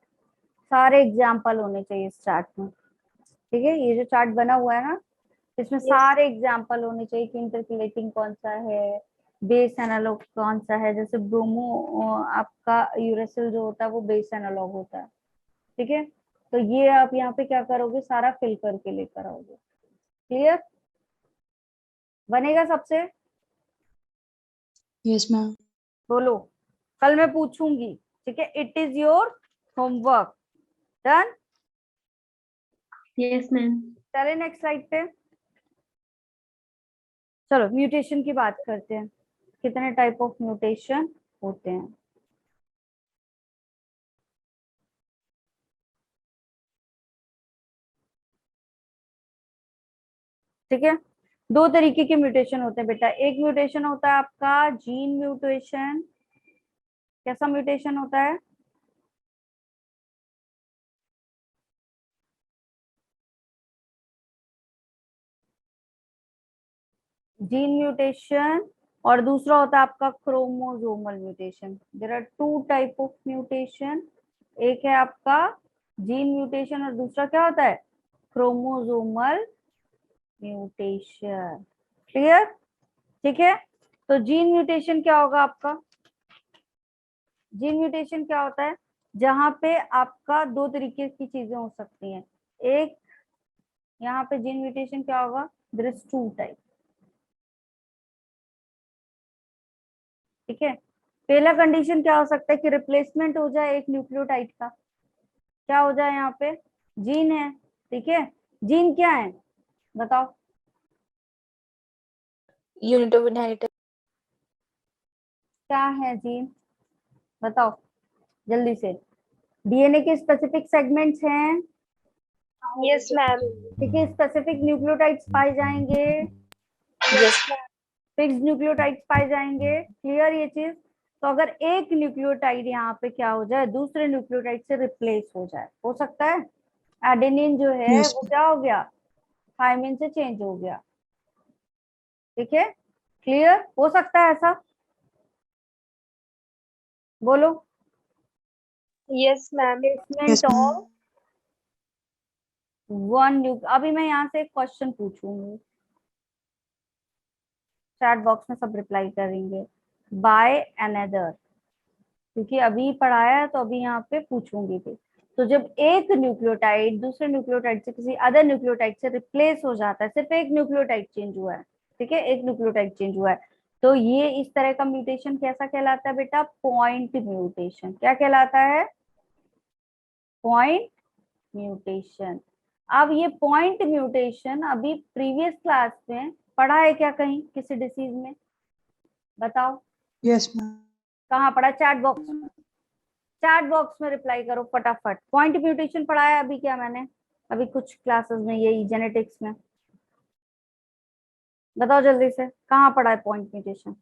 सारे एग्जाम्पल होने चाहिए इस चार्ट में। ठीक है, ये जो चार्ट बना हुआ है ना, इसमें सारे एग्जाम्पल होने चाहिए कि इंटरकलेटिंग कौन सा है, बेस एनालॉग कौन सा है। जैसे ब्रोमो आपका यूरेसिल जो होता है वो बेस एनालॉग होता है। ठीक है, तो ये आप यहाँ पे क्या करोगे? सारा फिल करके लेकर आओगे। क्लियर? बनेगा सबसे? Yes, ma'am. बोलो, कल मैं पूछूंगी। ठीक है, it is your homework. Done? Yes, ma'am. चले नेक्स्ट स्लाइड पे। चलो म्यूटेशन की बात करते हैं। कितने टाइप ऑफ म्यूटेशन होते हैं? ठीक है, दो तरीके के म्यूटेशन होते हैं बेटा। एक म्यूटेशन होता है आपका जीन म्यूटेशन। कैसा म्यूटेशन होता है? Gene mutation. और दूसरा होता है आपका chromosomal mutation. There are two type of mutation. एक है आपका जीन म्यूटेशन और दूसरा क्या होता है? Chromosomal mutation. क्लियर? ठीक है, तो जीन म्यूटेशन क्या होगा आपका? जीन म्यूटेशन क्या होता है? जहां पे आपका दो तरीके की चीजें हो सकती हैं। एक, यहाँ पे जीन म्यूटेशन क्या होगा? There is two type. ठीक है, पहला कंडीशन क्या हो सकता है कि रिप्लेसमेंट हो जाए एक न्यूक्लियोटाइड का। क्या हो जाए यहाँ पे? जीन है। ठीक है, जीन क्या है बताओ? Unit of inheritance. क्या है जीन बताओ जल्दी से? डीएनए के स्पेसिफिक सेगमेंट्स हैं। Yes ma'am. ठीक है, स्पेसिफिक न्यूक्लियोटाइड्स पाए जाएंगे, Yes. फिक्स्ड न्यूक्लियोटाइड्स पाए जाएंगे। क्लियर ये चीज? तो अगर एक न्यूक्लियोटाइड यहाँ पे क्या हो जाए? दूसरे न्यूक्लियोटाइड से रिप्लेस हो जाए, हो सकता है। एडेनिन जो है Yes, वो क्या हो गया? थायमिन से चेंज हो गया। ठीक है, क्लियर? हो सकता है ऐसा? बोलो। Yes ma'am. Replacement yes, of ma'am. One new. अभी मैं यहाँ से एक क्वेश्चन पूछूंगी, चैट बॉक्स में सब रिप्लाई करेंगे। बाय अनदर, क्योंकि अभी पढ़ाया है तो अभी यहाँ पे पूछूंगी भी। तो जब एक न्यूक्लियोटाइड दूसरे न्यूक्लियोटाइड से किसी अदर न्यूक्लियोटाइड से रिप्लेस हो जाता है, सिर्फ एक न्यूक्लियोटाइड चेंज हुआ है। ठीक है, एक न्यूक्लियोटाइड चेंज हुआ है, तो ये इस तरह का म्यूटेशन कैसा कहलाता है बेटा? Point mutation. क्या कहलाता है? Point mutation. अब ये पॉइंट म्यूटेशन अभी प्रीवियस क्लास में पढ़ा है क्या कहीं किसी डिसीज में? बताओ Yes, ma'am. कहाँ पढ़ा? चैट बॉक्स में। चैट बॉक्स में रिप्लाई करो फटाफट। पॉइंट म्यूटेशन पढ़ाया अभी क्या मैंने? अभी कुछ क्लासेस में, यही जेनेटिक्स में। बताओ जल्दी से, कहाँ पढ़ा है पॉइंट म्यूटेशन?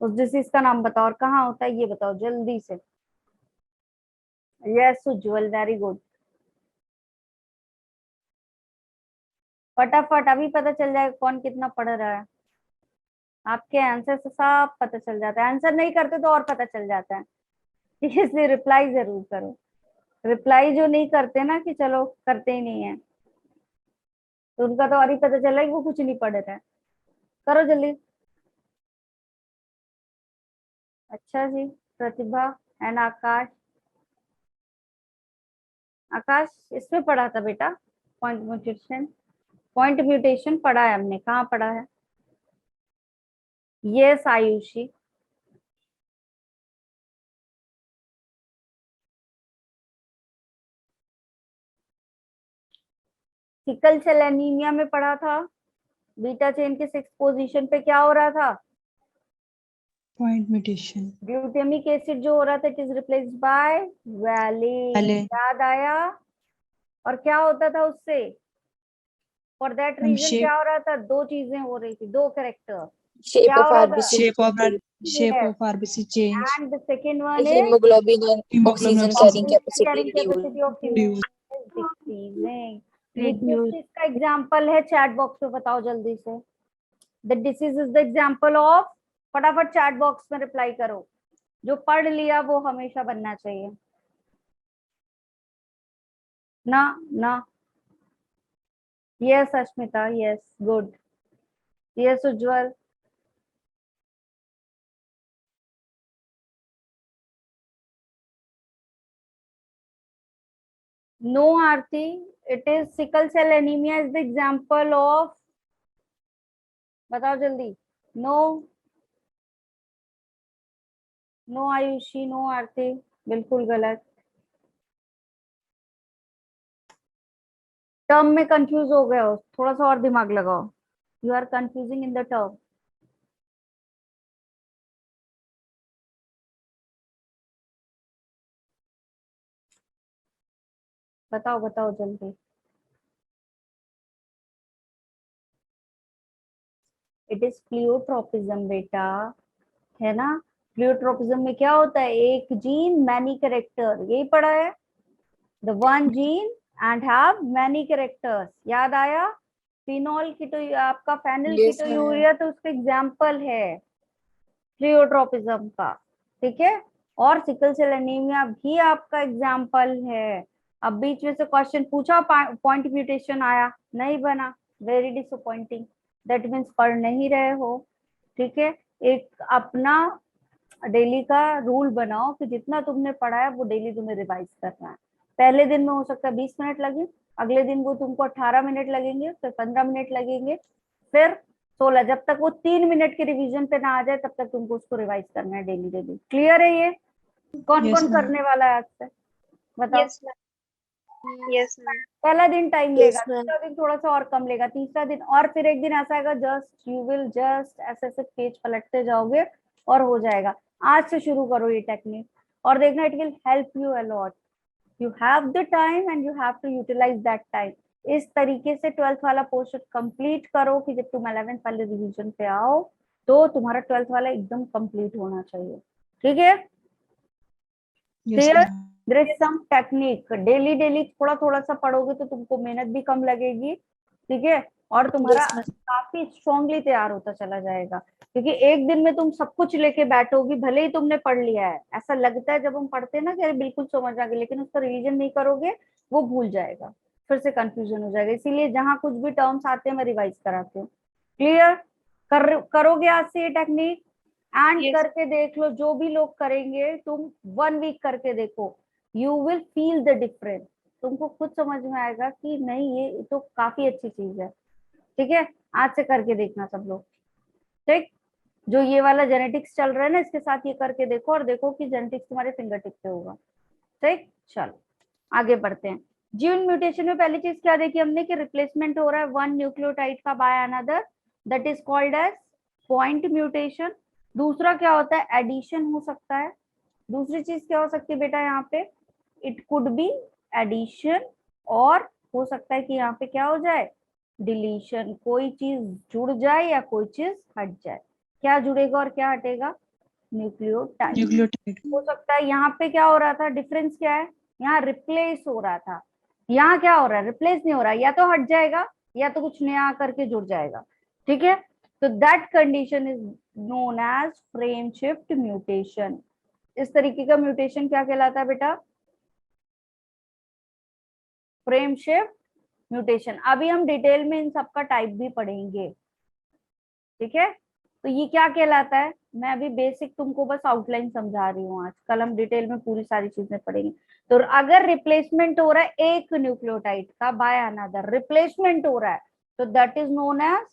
उस डिसीज का नाम बताओ और कहाँ होता है ये बताओ जल्दी से। यस उज्जवल, वेरी गुड। फटाफट, अभी पता चल जाएगा कौन कितना पढ़ रहा है। आपके आंसर से सब पता चल जाता है, आंसर नहीं करते तो और पता चल जाता है। इसलिए रिप्लाई जरूर करो। रिप्लाई जो नहीं करते ना कि चलो करते ही नहीं है, तो उनका तो और ही पता चल रहा है कि वो कुछ नहीं पढ़ रहा है। करो जल्दी। अच्छा जी, प्रतिभा एंड आकाश। आकाश, इसमें पढ़ा था बेटा पॉइंट म्यूटेशन। पॉइंट म्यूटेशन पढ़ा है हमने, कहाँ पढ़ा है? Yes Ayushi. Sickle cell anaemia में पढ़ा था, बीटा चेन के 6 पोजीशन पे क्या हो रहा था, Point mutation. ग्लूटामिक एसिड जो हो रहा था, it is replaced by valine. Valine. याद आया? और क्या होता था उससे, फॉर दैट रीजन shape- क्या हो रहा था, दो चीजें हो रही थी, दो कैरेक्टर। Shape क्या of हो रहा था? RBC. Shape of RBC change. And the second one is Hemoglobin and Hemoglobin oxygen oxygen carrying capacity carrying reduced. capacity of Reduced. human is decreasing. ये किस चीज का एग्जाम्पल है, चैट बॉक्स में बताओ जल्दी से। The disease is the example of, फटाफट चैट बॉक्स में रिप्लाई करो, जो पढ़ लिया वो हमेशा बनना चाहिए ना। ना, yes Ashmita, yes good, yes Ujjwal, no Aarti, it is sickle cell anaemia is the example of, बताओ जल्दी। No, no Ayushi, no Aarti, बिल्कुल गलत। टर्म में कंफ्यूज हो गए हो, थोड़ा सा और दिमाग लगाओ, you are confusing in the term. बताओ बताओ जल्दी। इट इज प्लियोट्रोपिज्म बेटा, है ना। प्लियोट्रोपिज्म में क्या होता है, एक जीन मैनी कैरेक्टर, यही पढ़ा है, the one gene and have many characters. याद आया? फिनोल कीटो, आपका फेनिल Yes, ma'am. कीटोयूरिया तो उसका एग्जाम्पल है प्लियोट्रोपिज्म का, ठीक है। और सिकल सेल एनीमिया भी आपका एग्जाम्पल है। अब बीच में से क्वेश्चन पूछा, पॉइंट म्यूटेशन आया, नहीं बना, वेरी डिसअपॉइंटिंग, दैट मीन्स पढ़ नहीं रहे हो, ठीक है। एक अपना डेली का रूल बनाओ कि जितना तुमने पढ़ा है वो डेली तुम्हें रिवाइज करना है। पहले दिन में हो सकता है 20 मिनट लगे, अगले दिन वो तुमको 18 मिनट लगेंगे, फिर 15 मिनट लगेंगे, फिर 16, जब तक वो 3 मिनट के रिवीजन पे ना आ जाए तब तक तुमको उसको रिवाइज करना है डेली डेली। क्लियर है ये? कौन Yes, कौन ma'am. करने वाला है आज से, बताओ। Yes, ma'am. Yes, ma'am. पहला दिन टाइम Yes, लेगा, ma'am. दूसरा दिन थोड़ा सा और कम लेगा, तीसरा दिन, और फिर एक दिन ऐसा आएगा जस्ट यू विल जस्ट ऐसे ऐसे पेज पलटते जाओगे और हो जाएगा। आज से शुरू करो ये टेक्निक और देखना, it will help you a lot. You have the time and you have to utilise that time. इस तरीके से 12th वाला पोर्शन कंप्लीट करो कि जब तुम 11th वाले रिवीजन पे आओ तो तुम्हारा 12th वाला एकदम कंप्लीट होना चाहिए, ठीक है। Yes, clear? ma'am. There is some technique, daily daily थोड़ा थोड़ा सा पढ़ोगे तो तुमको मेहनत भी कम लगेगी, ठीक है, और तुम्हारा Yes, ma'am. काफी स्ट्रांगली तैयार होता चला जाएगा। क्योंकि एक दिन में तुम सब कुछ लेके बैठोगी, भले ही तुमने पढ़ लिया है, ऐसा लगता है जब हम पढ़ते हैं ना कि अरे बिल्कुल समझ आ गया, लेकिन उसका रिवीजन नहीं करोगे वो भूल जाएगा, फिर से कंफ्यूजन हो जाएगा। इसीलिए जहां कुछ भी टर्म्स आते हैं मैं रिवाइज कराती हूँ। क्लियर? करोगे आज से ये टेक्निक एंड Yes. करके देख लो, जो भी लोग करेंगे तुम 1 वीक करके देखो, you will feel the difference. तुमको खुद समझ में आएगा कि नहीं ये तो काफी अच्छी चीज है, ठीक है। आज से करके देखना सब लोग, ठीक। जो ये वाला जेनेटिक्स चल रहा है ना, इसके साथ ये करके देखो और देखो कि जेनेटिक्स तुम्हारे फिंगर टिप पे होगा, ठीक। चलो आगे बढ़ते हैं। जीन म्यूटेशन में पहली चीज क्या देखी हमने कि रिप्लेसमेंट हो रहा है वन न्यूक्लियोटाइड का by another, that is called as point mutation. दूसरा क्या होता है, एडिशन हो सकता है। दूसरी चीज क्या हो सकती है बेटा यहाँ पे, इट कुड बी एडिशन, और हो सकता है कि यहाँ पे क्या हो जाए, डिलीशन, कोई चीज जुड़ जाए या कोई चीज हट जाए। क्या जुड़ेगा और क्या हटेगा, न्यूक्लियोटाइड। Nucleotide. हो सकता है यहाँ पे क्या हो रहा था, डिफरेंस क्या है, यहाँ रिप्लेस हो रहा था, यहाँ क्या हो रहा है, रिप्लेस नहीं हो रहा, या तो हट जाएगा या तो कुछ नया करके जुड़ जाएगा, ठीक है। तो that condition is known as frame shift mutation. इस तरीके का म्यूटेशन क्या कहलाता है बेटा, फ्रेम शिफ्ट म्यूटेशन। अभी हम डिटेल में इन सबका टाइप भी पढ़ेंगे, ठीक है। तो ये क्या कहलाता है, मैं अभी बेसिक तुमको बस आउटलाइन समझा रही हूँ, आज कल हम डिटेल में पूरी सारी चीजें पढ़ेंगे। तो अगर रिप्लेसमेंट हो रहा है एक न्यूक्लियोटाइड का बाय अनदर, रिप्लेसमेंट हो रहा है तो that is known as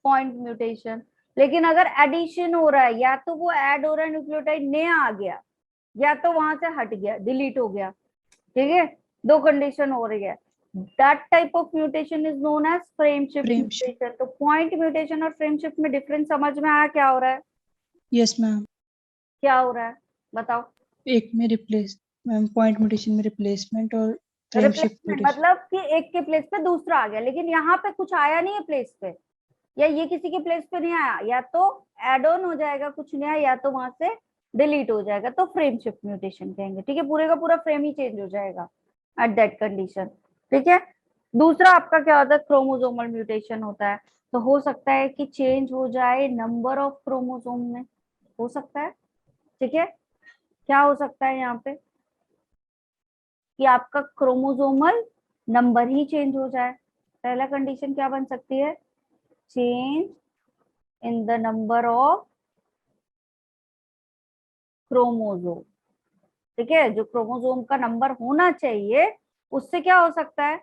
point mutation. लेकिन अगर एडिशन हो रहा है, या तो वो ऐड हो रहा है न्यूक्लियोटाइड नया आ गया, या तो वहां से हट गया, डिलीट हो गया, ठीक है, दो कंडीशन हो रही है। That type of mutation is known as frame shift Frame shift. Mutation. तो पॉइंट म्यूटेशन और फ्रेम शिफ्ट में डिफरेंस समझ में आया? क्या हो रहा है, Yes, ma'am. क्या हो रहा है बताओ? एक में रिप्लेस मैम, पॉइंट म्यूटेशन में रिप्लेसमेंट और फ्रेम शिफ्ट रिप्लेसमेंट म्यूटेशन। मतलब कि एक के प्लेस पे दूसरा आ गया, लेकिन यहाँ पे कुछ आया नहीं है प्लेस पे, या ये किसी के प्लेस पे नहीं आया, या तो एड ऑन हो जाएगा कुछ नया, या तो वहां से डिलीट हो जाएगा, तो फ्रेम शिफ्ट म्यूटेशन कहेंगे। ठीक है, पूरे का पूरा फ्रेम ही चेंज हो जाएगा एट दैट कंडीशन। ठीक है, दूसरा आपका क्या होता है, क्रोमोसोमल म्यूटेशन होता है। तो हो सकता है कि चेंज हो जाए नंबर ऑफ क्रोमोसोम में, हो सकता है। ठीक है, क्या हो सकता है यहाँ पे कि आपका क्रोमोसोमल नंबर ही चेंज हो जाए। पहला कंडीशन क्या बन सकती है, change in the number of chromosome. ठीक है, जो क्रोमोसोम का नंबर होना चाहिए उससे क्या हो सकता है,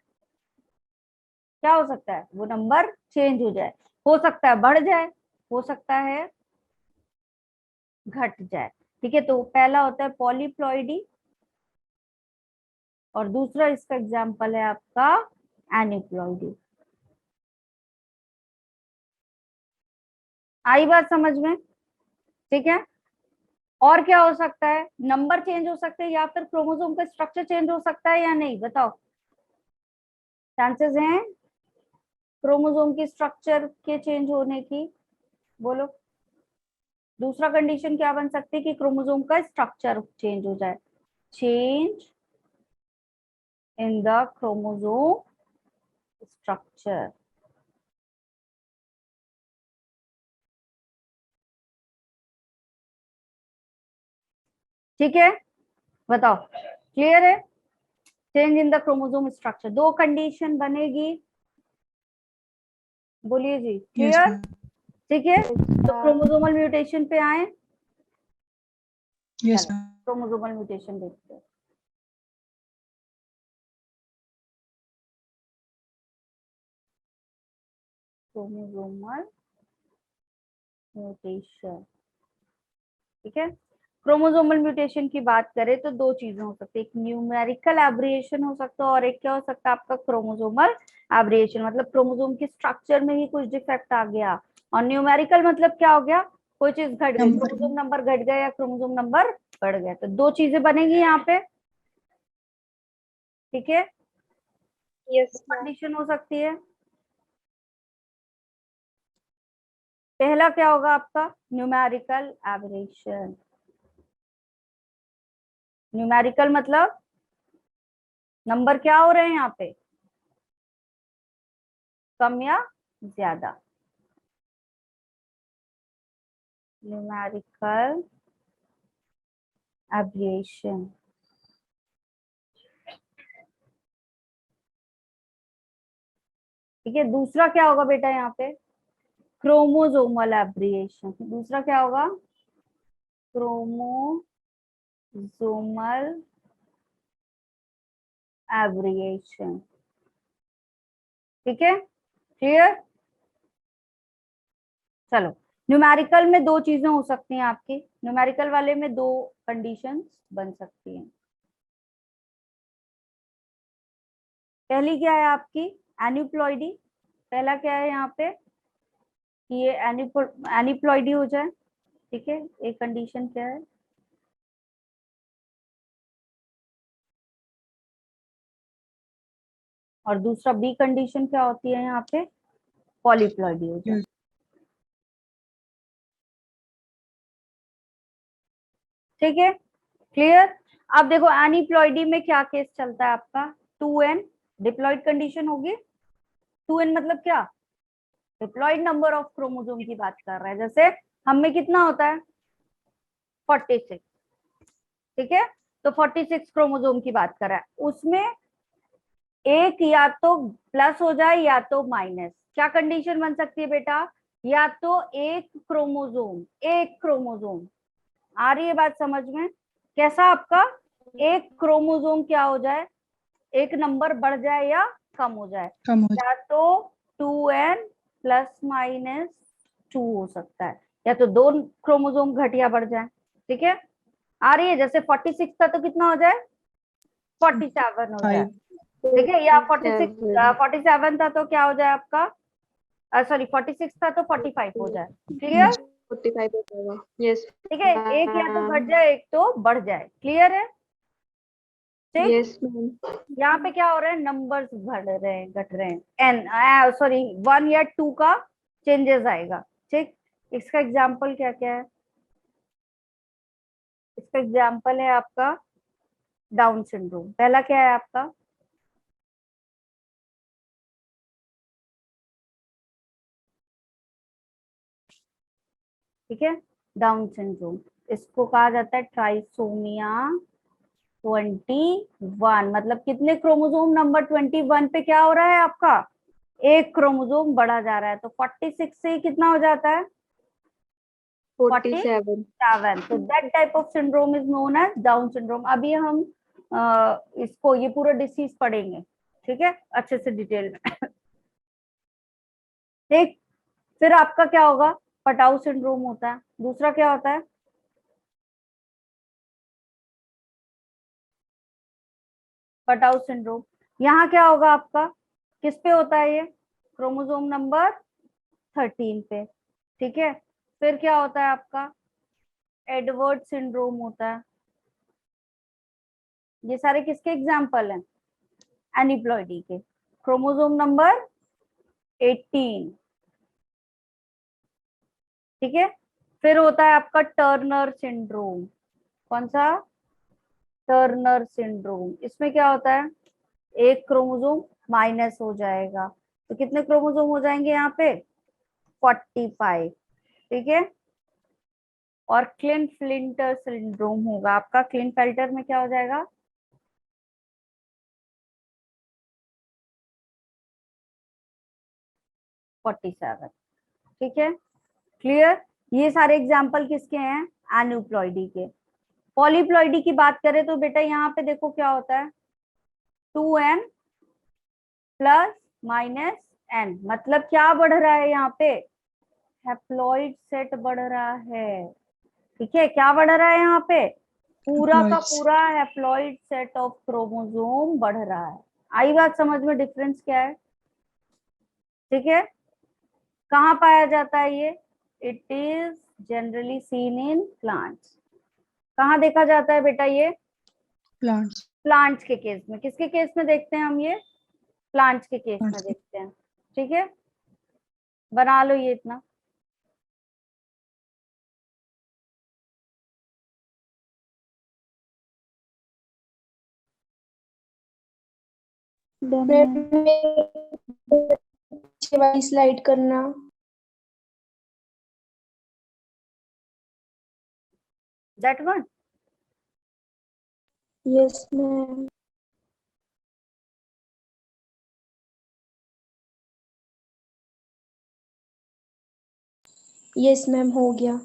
क्या हो सकता है, वो नंबर चेंज हो जाए। हो सकता है बढ़ जाए, हो सकता है घट जाए। ठीक है, तो पहला होता है पॉलीप्लॉइडी, और दूसरा इसका एग्जाम्पल है आपका एनिप्लॉइडी। आई बात समझ में? ठीक है, और क्या हो सकता है, नंबर चेंज हो सकते हैं, या फिर क्रोमोसोम का स्ट्रक्चर चेंज हो सकता है या नहीं, बताओ। चांसेस हैं क्रोमोसोम की स्ट्रक्चर के चेंज होने की, बोलो। दूसरा कंडीशन क्या बन सकती है कि क्रोमोसोम का स्ट्रक्चर चेंज हो जाए, change in the chromosome structure. ठीक है, बताओ, क्लियर है? Change in the chromosome structure, दो कंडीशन बनेगी, बोलिए जी, Yes, क्लियर? ma'am. ठीक है, तो क्रोमोसोमल म्यूटेशन पे आए। Yes, चलो ma'am. क्रोमोसोमल म्यूटेशन देखते हैं। क्रोमोसोमल म्यूटेशन, ठीक है। क्रोमोसोमल म्यूटेशन की बात करें तो दो चीजें हो सकती है, एक न्यूमेरिकल एब्रिएशन हो सकता है, और एक क्या हो सकता है आपका क्रोमोसोमल एब्रिएशन, मतलब क्रोमोसोम के स्ट्रक्चर में ही कुछ डिफेक्ट आ गया। और न्यूमेरिकल मतलब क्या हो गया, कोई चीज घट गई, नंबर क्रोमोसोम नंबर घट गया या क्रोमोसोम नंबर बढ़ गया, तो दो चीजें बनेगी यहाँ पे। ठीक है, यस मैम। कंडीशन हो सकती है। पहला क्या होगा आपका, न्यूमेरिकल एब्रेशन। न्यूमेरिकल मतलब नंबर क्या हो रहे हैं यहाँ पे, कम या ज्यादा। न्यूमेरिकल एब्रिएशन। ठीक है, दूसरा क्या होगा बेटा यहाँ पे, क्रोमोसोमल एब्रिएशन। दूसरा क्या होगा, क्रोमोसोमल एब्रिएशन। ठीक है, क्लियर? चलो, न्यूमेरिकल में दो चीजें हो सकती हैं आपकी, न्यूमेरिकल वाले में दो कंडीशंस बन सकती हैं। पहली क्या है आपकी, एनिप्लॉइडी। पहला क्या है यहाँ पे कि ये एनिप्लॉइडी हो जाए। ठीक है, एक कंडीशन क्या है, और दूसरा बी कंडीशन क्या होती है यहाँ पे, पॉलीप्लॉइडी हो जाए। Yes. ठीक है, क्लियर? अब देखो एनिप्लॉइडी में क्या केस चलता है आपका, 2n डिप्लॉइड कंडीशन होगी। 2n मतलब क्या, डिप्लॉइड नंबर ऑफ क्रोमोसोम की बात कर रहा है। जैसे हम में कितना होता है, 46। ठीक है, तो 46 क्रोमोसोम की बात कर रहा है, उसमें एक या तो प्लस हो जाए या तो माइनस। क्या कंडीशन बन सकती है बेटा, या तो एक क्रोमोसोम, आ रही है बात समझ में? कैसा आपका एक क्रोमोसोम क्या हो जाए, एक नंबर बढ़ जाए या कम हो जाए, कम हो या तो 2n प्लस माइनस 2 हो सकता है, या तो दो क्रोमोसोम घट या बढ़ जाए। ठीक है, आ रही है, जैसे 46 था तो कितना हो जाए, 47 हो जाए। 5. ठीक है, या 47 था तो क्या हो जाए आपका, सॉरी 46 था तो 45 हो जाए। क्लियर? 45 हो जाएगा। यस ठीक है, एक या तो घट जाए एक तो बढ़ जाए। क्लियर है? ठीक। Yes ma'am. यहाँ पे क्या हो रहा है, नंबर्स बढ़ रहे हैं घट रहे हैं, एन सॉरी 1 या 2 का चेंजेस आएगा। ठीक, इसका एग्जाम्पल क्या क्या है? इसका एग्जाम्पल है आपका डाउन सिंड्रोम। पहला क्या है आपका, ठीक है, डाउन सिंड्रोम। इसको कहा जाता है ट्राइसोमिया 21। मतलब कितने क्रोमोसोम नंबर 21 पे क्या हो रहा है आपका, एक क्रोमोसोम बढ़ा जा रहा है। तो 46 से कितना हो जाता है, 47। 47। तो that type of syndrome is known as Down syndrome. अभी हम इसको ये पूरा डिसीज पढ़ेंगे, ठीक है, अच्छे से डिटेल में। ठीक, फिर आपका क्या होगा, पटाउ सिंड्रोम होता है। दूसरा क्या होता है, पटाउ सिंड्रोम। यहाँ क्या होगा आपका, किस पे होता है ये, क्रोमोसोम नंबर 13 पे। ठीक है, फिर क्या होता है आपका, एडवर्ड सिंड्रोम होता है। ये सारे किसके एग्जाम्पल हैं, एनिप्लॉइडी के, क्रोमोसोम नंबर 18। ठीक है, फिर होता है आपका टर्नर सिंड्रोम। कौन सा, टर्नर सिंड्रोम। इसमें क्या होता है, एक क्रोमोसोम माइनस हो जाएगा। तो कितने क्रोमोसोम हो जाएंगे यहाँ पे, 45। ठीक है, और क्लिन-फ्लिंटर सिंड्रोम होगा आपका। क्लिन-फेल्टर में क्या हो जाएगा, 47। ठीक है, क्लियर? ये सारे एग्जाम्पल किसके हैं, एनुप्लॉइडी के। पॉलीप्लॉइडी की बात करें तो बेटा यहाँ पे देखो क्या होता है, 2n प्लस माइनस n। मतलब क्या बढ़ रहा है यहाँ पे, हैप्लॉइड सेट बढ़ रहा है। ठीक है, क्या बढ़ रहा है यहाँ पे, पूरा का Haploids. पूरा हैप्लॉइड सेट ऑफ क्रोमोसोम बढ़ रहा है। आई बात समझ में, डिफरेंस क्या है? ठीक है, कहाँ पाया जाता है ये, it is generally seen in plants. कहाँ देखा जाता है बेटा ये, Plants. प्लांट्स के केस में। किसके केस में देखते हैं हम ये, प्लांट्स के केस में Plants. देखते हैं। ठीक है, बना लो ये इतना। पीछे वाली स्लाइड करना। That one, yes ma'am. Yes ma'am, हो गया।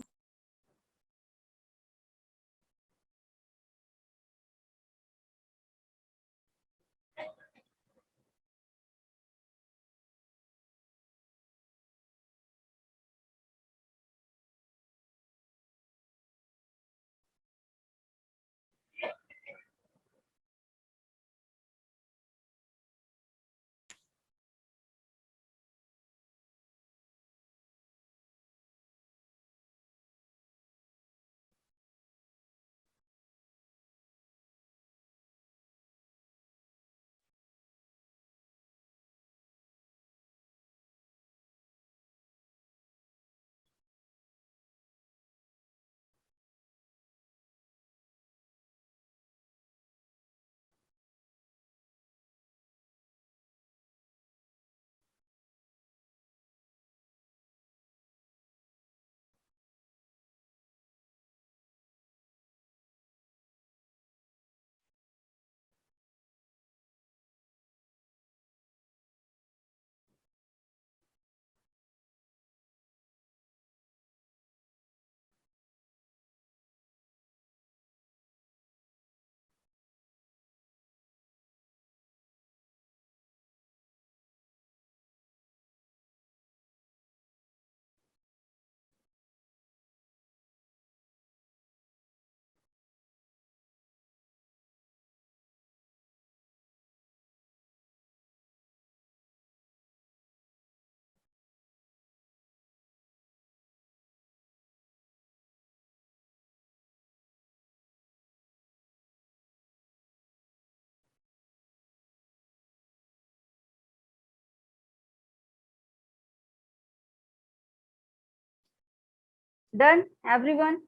Done everyone?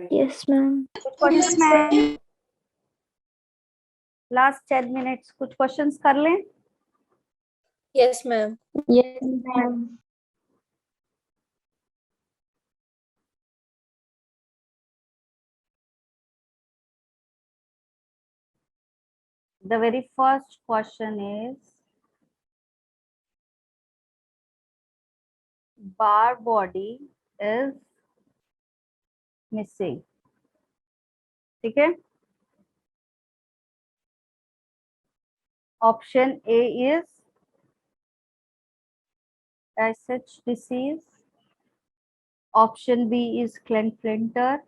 Yes, ma'am. Yes, ma'am. Last 10 minutes कुछ क्वेश्चंस कर लें. Yes, ma'am. Yes, ma'am. The very first question is bar body is missing. ठीक है. Option A is SH disease. Option B is Klinefelter.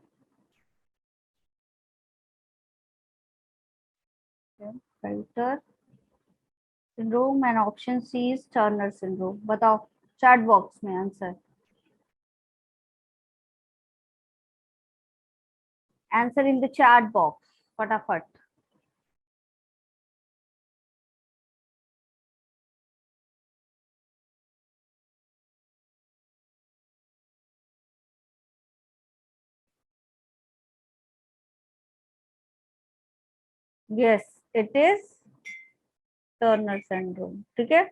Klinefelter syndrome and option C is Turner syndrome. बताओ chat box में answer. Answer in the chat box फटाफट. Yes it is Turner syndrome. ठीक है.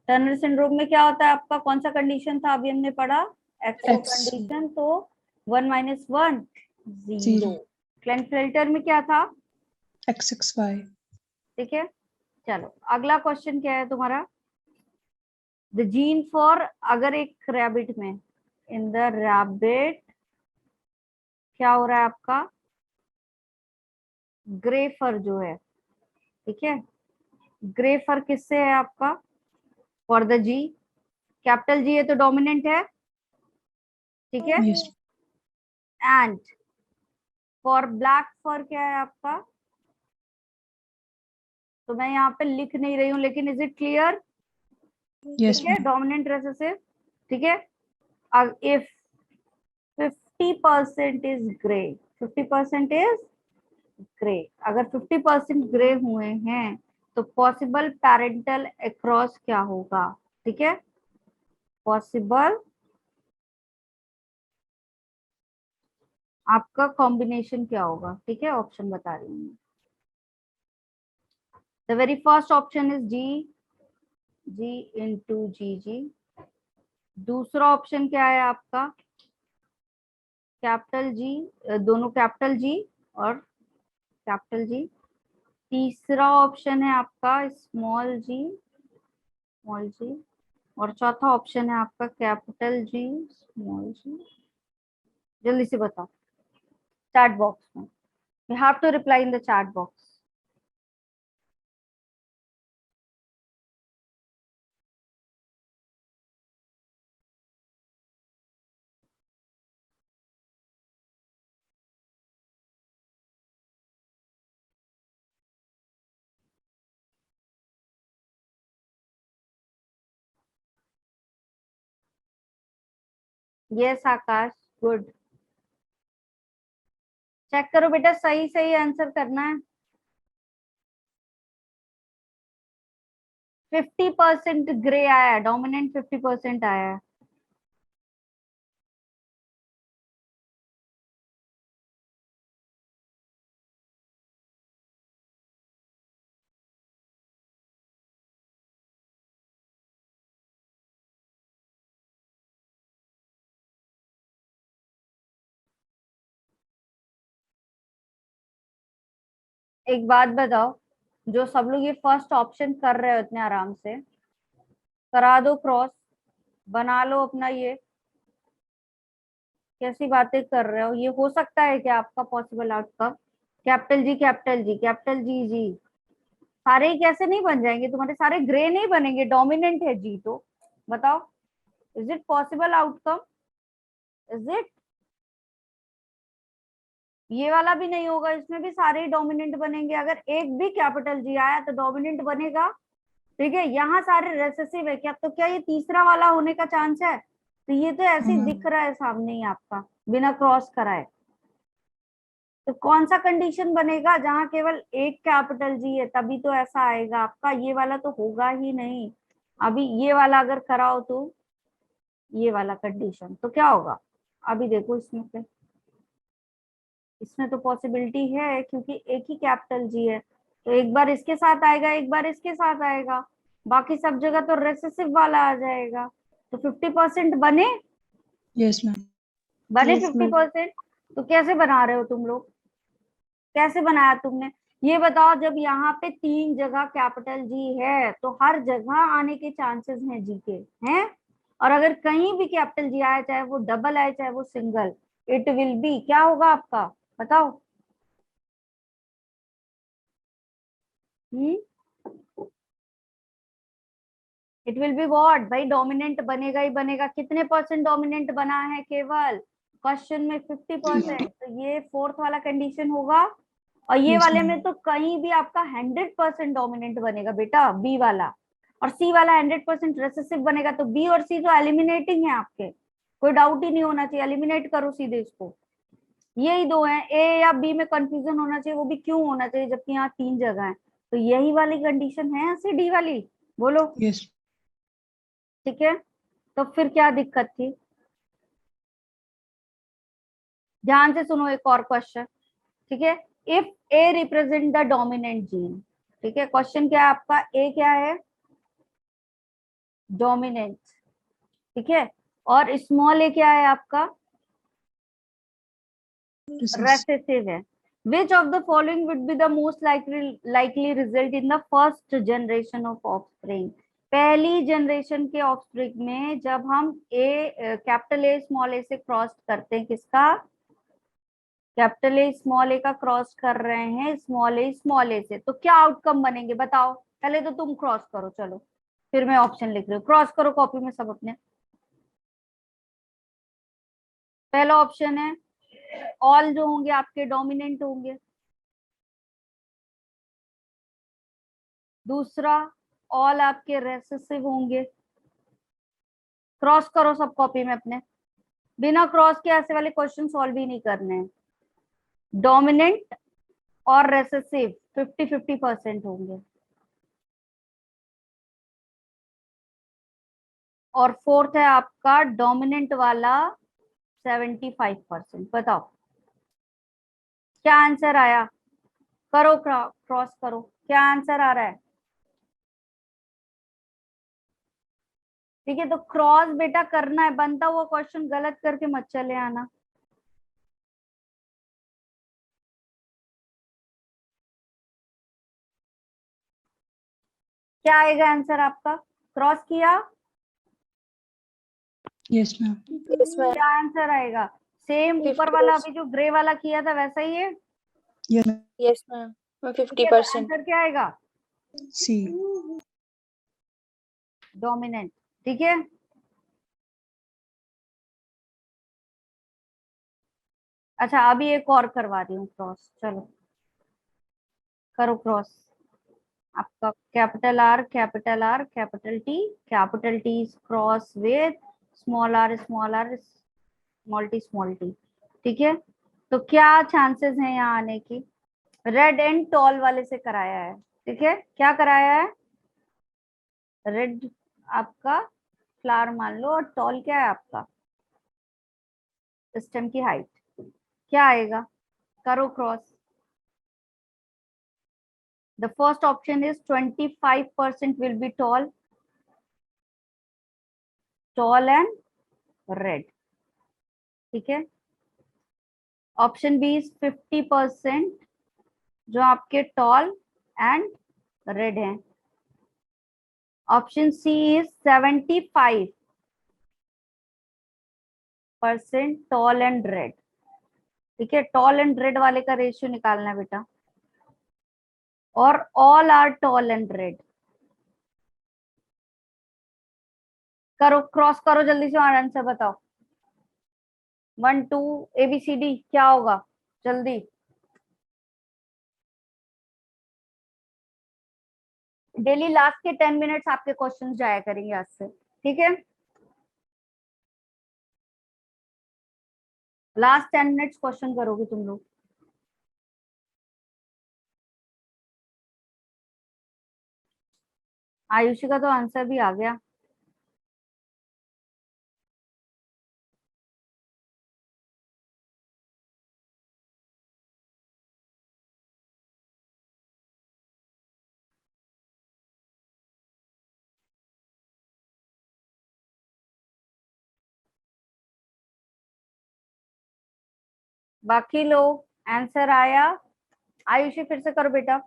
Turner syndrome में क्या होता है आपका, कौन सा कंडीशन था अभी हमने पढ़ा, एक्सो X. कंडीशन. तो 1 - 1 0. Zero. क्लेनफेल्टर में क्या था. XXY. ठीक है. चलो अगला क्वेश्चन क्या है तुम्हारा. द जीन फॉर, अगर एक रैबिट में, इन द रैबिट क्या हो रहा है आपका, ग्रे फर जो है. ठीक है. ग्रे फर किससे है आपका, for the G. Capital G है तो डोमिनेंट है. ठीक है. Yes. And for black fur क्या है आपका, तो मैं यहाँ पे लिख नहीं रही हूँ लेकिन इज इट क्लियर. Yes, ठीक है. ma'am. Dominant recessive. ठीक है. अब if 50% is grey, 50% is grey, अगर 50% ग्रे हुए हैं तो पॉसिबल पैरेंटल अक्रॉस क्या होगा. ठीक है. पॉसिबल आपका कॉम्बिनेशन क्या होगा. ठीक है. ऑप्शन बता रही हूँ. The very first option is G into GG. दूसरा ऑप्शन क्या है आपका, कैपिटल जी, दोनों कैपिटल जी और कैपिटल जी. तीसरा ऑप्शन है आपका स्मॉल जी, स्मॉल जी. और चौथा ऑप्शन है आपका कैपिटल जी, स्मॉल जी. जल्दी से बताओ चैट बॉक्स में. You have to reply in the chat box. Yes Akash, good. Check करो बेटा, सही सही आंसर करना है. 50% ग्रे आया है, डोमिनेंट 50% आया है. एक बात बताओ, जो सब लोग ये फर्स्ट ऑप्शन कर रहे हो इतने आराम से, करा दो क्रॉस, बना लो अपना. ये कैसी बातें कर रहे हो, ये हो सकता है क्या आपका possible outcome. Capital G capital G capital G G, सारे ही कैसे नहीं बन जाएंगे तुम्हारे, सारे ग्रे नहीं बनेंगे, डोमिनेंट है जी. तो बताओ is it possible outcome, is it. ये वाला भी नहीं होगा, इसमें भी सारे ही डोमिनेंट बनेंगे. अगर एक भी कैपिटल जी आया तो डोमिनेंट बनेगा. ठीक है. यहाँ सारे रेसेसिव है क्या, तो क्या ये तीसरा वाला होने का चांस है. तो ये तो ऐसे ही दिख रहा है सामने ही आपका बिना क्रॉस कराए. तो कौन सा कंडीशन बनेगा जहां केवल एक कैपिटल जी है, तभी तो ऐसा आएगा आपका. ये वाला तो होगा ही नहीं. अभी ये वाला अगर कराओ तो ये वाला कंडीशन, तो क्या होगा, अभी देखो इसमें तो पॉसिबिलिटी है क्योंकि एक ही कैपिटल जी है, तो एक बार इसके साथ आएगा, एक बार इसके साथ आएगा, बाकी सब जगह तो रेसेसिव वाला आ जाएगा। तो 50% बने, Yes, ma'am. बने Yes, ma'am. 50%। तो कैसे बना रहे हो तुम लोग, कैसे बनाया तुमने, ये बताओ। जब यहाँ पे 3 जगह कैपिटल जी है तो हर जगह आने के चांसेस हैं जी के, हैं। और अगर कहीं भी कैपिटल जी आए, चाहे वो डबल आए चाहे वो सिंगल, इट विल बी क्या होगा आपका, बताओ। हम्म, इट विल बी व्हाट भाई, डोमिनेंट बनेगा ही बनेगा। कितने परसेंट डोमिनेंट बना है, केवल क्वेश्चन में 50%। तो ये फोर्थ वाला कंडीशन होगा। और ये Yes, वाले ma'am. में तो कहीं भी आपका 100% डोमिनेंट बनेगा बेटा, बी वाला। और सी वाला 100% रेसेसिव बनेगा। तो बी और सी तो एलिमिनेटिंग है आपके, कोई डाउट ही नहीं होना चाहिए, एलिमिनेट करो सीधे इसको। यही दो हैं, ए या बी में कंफ्यूजन होना चाहिए, वो भी क्यों होना चाहिए जबकि यहाँ 3 जगह है। तो यही वाली कंडीशन है, ऐसे डी वाली, बोलो। Yes. ठीक है, तो फिर क्या दिक्कत थी। ध्यान से सुनो एक और क्वेश्चन, ठीक है। If A represent the dominant gene, ठीक है, क्वेश्चन क्या है आपका, ए क्या है, डोमिनेंट, ठीक है। और स्मॉल ए क्या है आपका, Recessive. रेसेसिव है। Which of the following would be the most likely result in the first generation of offspring. पहली जनरेशन के ऑफस्प्रिंग में जब हम कैपिटल ए स्मॉल ए से क्रॉस करते हैं, किसका, कैपिटल ए स्मॉल ए का क्रॉस कर रहे हैं स्मॉल ए से, तो क्या आउटकम बनेंगे बताओ। पहले तो तुम क्रॉस करो, चलो, फिर मैं ऑप्शन लिख रही हूँ। क्रॉस करो कॉपी में सब अपने। पहला ऑप्शन है ऑल जो होंगे आपके डोमिनेंट होंगे। दूसरा, ऑल आपके रेसेसिव होंगे। क्रॉस करो सब कॉपी में अपने, बिना क्रॉस के ऐसे वाले क्वेश्चन सॉल्व ही नहीं करने हैं। डोमिनेंट और रेसेसिव 50-50% होंगे। और फोर्थ है आपका डोमिनेंट वाला 75%। बताओ क्या आंसर आया, करो क्रॉस करो, क्या आंसर आ रहा है। ठीक है, तो क्रॉस बेटा करना है, बनता हुआ क्वेश्चन गलत करके मत चले आना। क्या आएगा आंसर आपका, क्रॉस किया, Yes, ma'am. Yes, ma'am. क्या आंसर आएगा। सेम ऊपर वाला 50%. अभी जो ग्रे वाला किया था वैसा ही है। Yes, ma'am. Yes, ma'am. ठीक है, तो 50%. आंसर क्या आएगा, C. डोमिनेंट। ठीक है, अच्छा अभी एक और करवा रही हूँ क्रॉस, चलो करो क्रॉस। आपका capital T cross with small T small T. ठीक है, तो क्या चांसेस हैं यहाँ आने की। रेड एंड टॉल वाले से कराया है, ठीक है, क्या कराया है, रेड आपका फ्लावर मान लो, और टॉल क्या है आपका स्टेम की हाइट। क्या आएगा, करो cross. The first option is 25% will be tall and red, ठीक है। ऑप्शन बी इज 50% जो आपके टॉल एंड रेड हैं। Option C is 75% tall and red, ठीक है। टॉल एंड रेड वाले का रेशियो निकालना है बेटा, और all are tall and red. करो क्रॉस करो जल्दी से और आंसर बताओ। 1 2 ABCD क्या होगा, जल्दी। डेली लास्ट के 10 मिनट्स आपके क्वेश्चन जाया करेंगे आज से, ठीक है। लास्ट 10 मिनट्स क्वेश्चन करोगे तुम लोग। आयुषी का तो आंसर भी आ गया। बाकी लोग आंसर आया? आयुषी फिर से करो बेटा।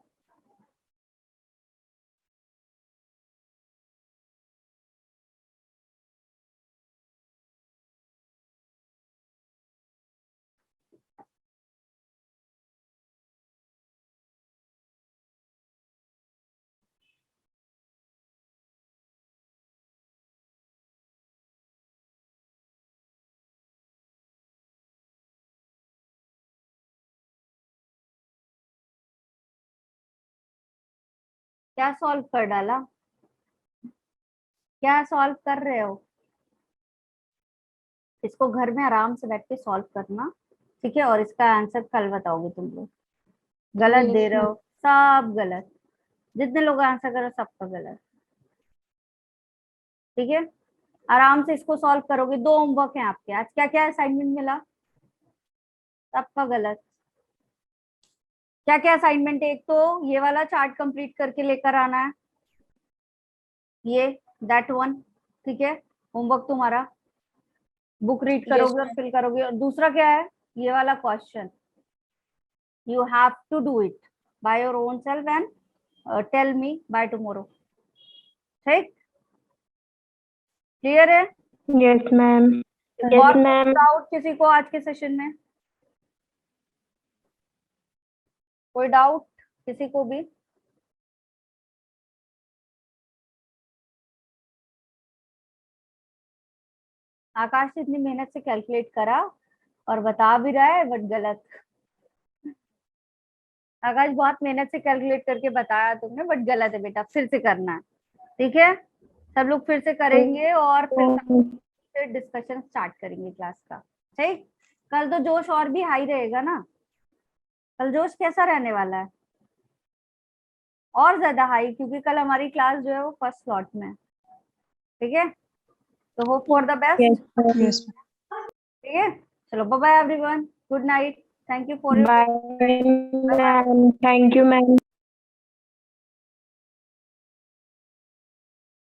क्या सॉल्व कर डाला? क्या सॉल्व कर रहे हो? इसको घर में आराम से बैठ के सॉल्व करना, ठीक है, और इसका आंसर कल बताओगे तुम लोग। गलत दे रहे हो, सब गलत, जितने लोग आंसर करो सबका गलत, ठीक है। आराम से इसको सॉल्व करोगे। 2 होमवर्क है आपके आज। क्या क्या असाइनमेंट मिला? सबका गलत। क्या क्या असाइनमेंट? एक तो ये वाला चार्ट कंप्लीट करके लेकर आना है, ये दैट वन, ठीक है, होमवर्क तुम्हारा। बुक रीड करोगे और फिल करोगे। और दूसरा क्या है? ये वाला question, you have to do it by your own self and tell me by tomorrow, ठीक? क्लियर है? Yes, ma'am. Yes, और ma'am. डाउट किसी को आज के सेशन में? कोई डाउट किसी को भी? आकाश इतनी मेहनत से कैलकुलेट करा और बता भी रहा है बट गलत। आकाश बहुत मेहनत से कैलकुलेट करके बताया तुमने बट गलत है बेटा, फिर से करना है, ठीक है। सब लोग फिर से करेंगे और फिर डिस्कशन स्टार्ट करेंगे क्लास का, ठीक। कल तो जोश और भी हाई रहेगा ना, कल जोश कैसा रहने वाला है? और ज्यादा हाई, क्योंकि कल हमारी क्लास जो है वो फर्स्ट स्लॉट में है, ठीक है। तो hope for the best, Yes, ma'am. Yes. ठीक है। चलो bye bye everyone, good night, thank you for your Bye, ma'am. Thank you, ma'am.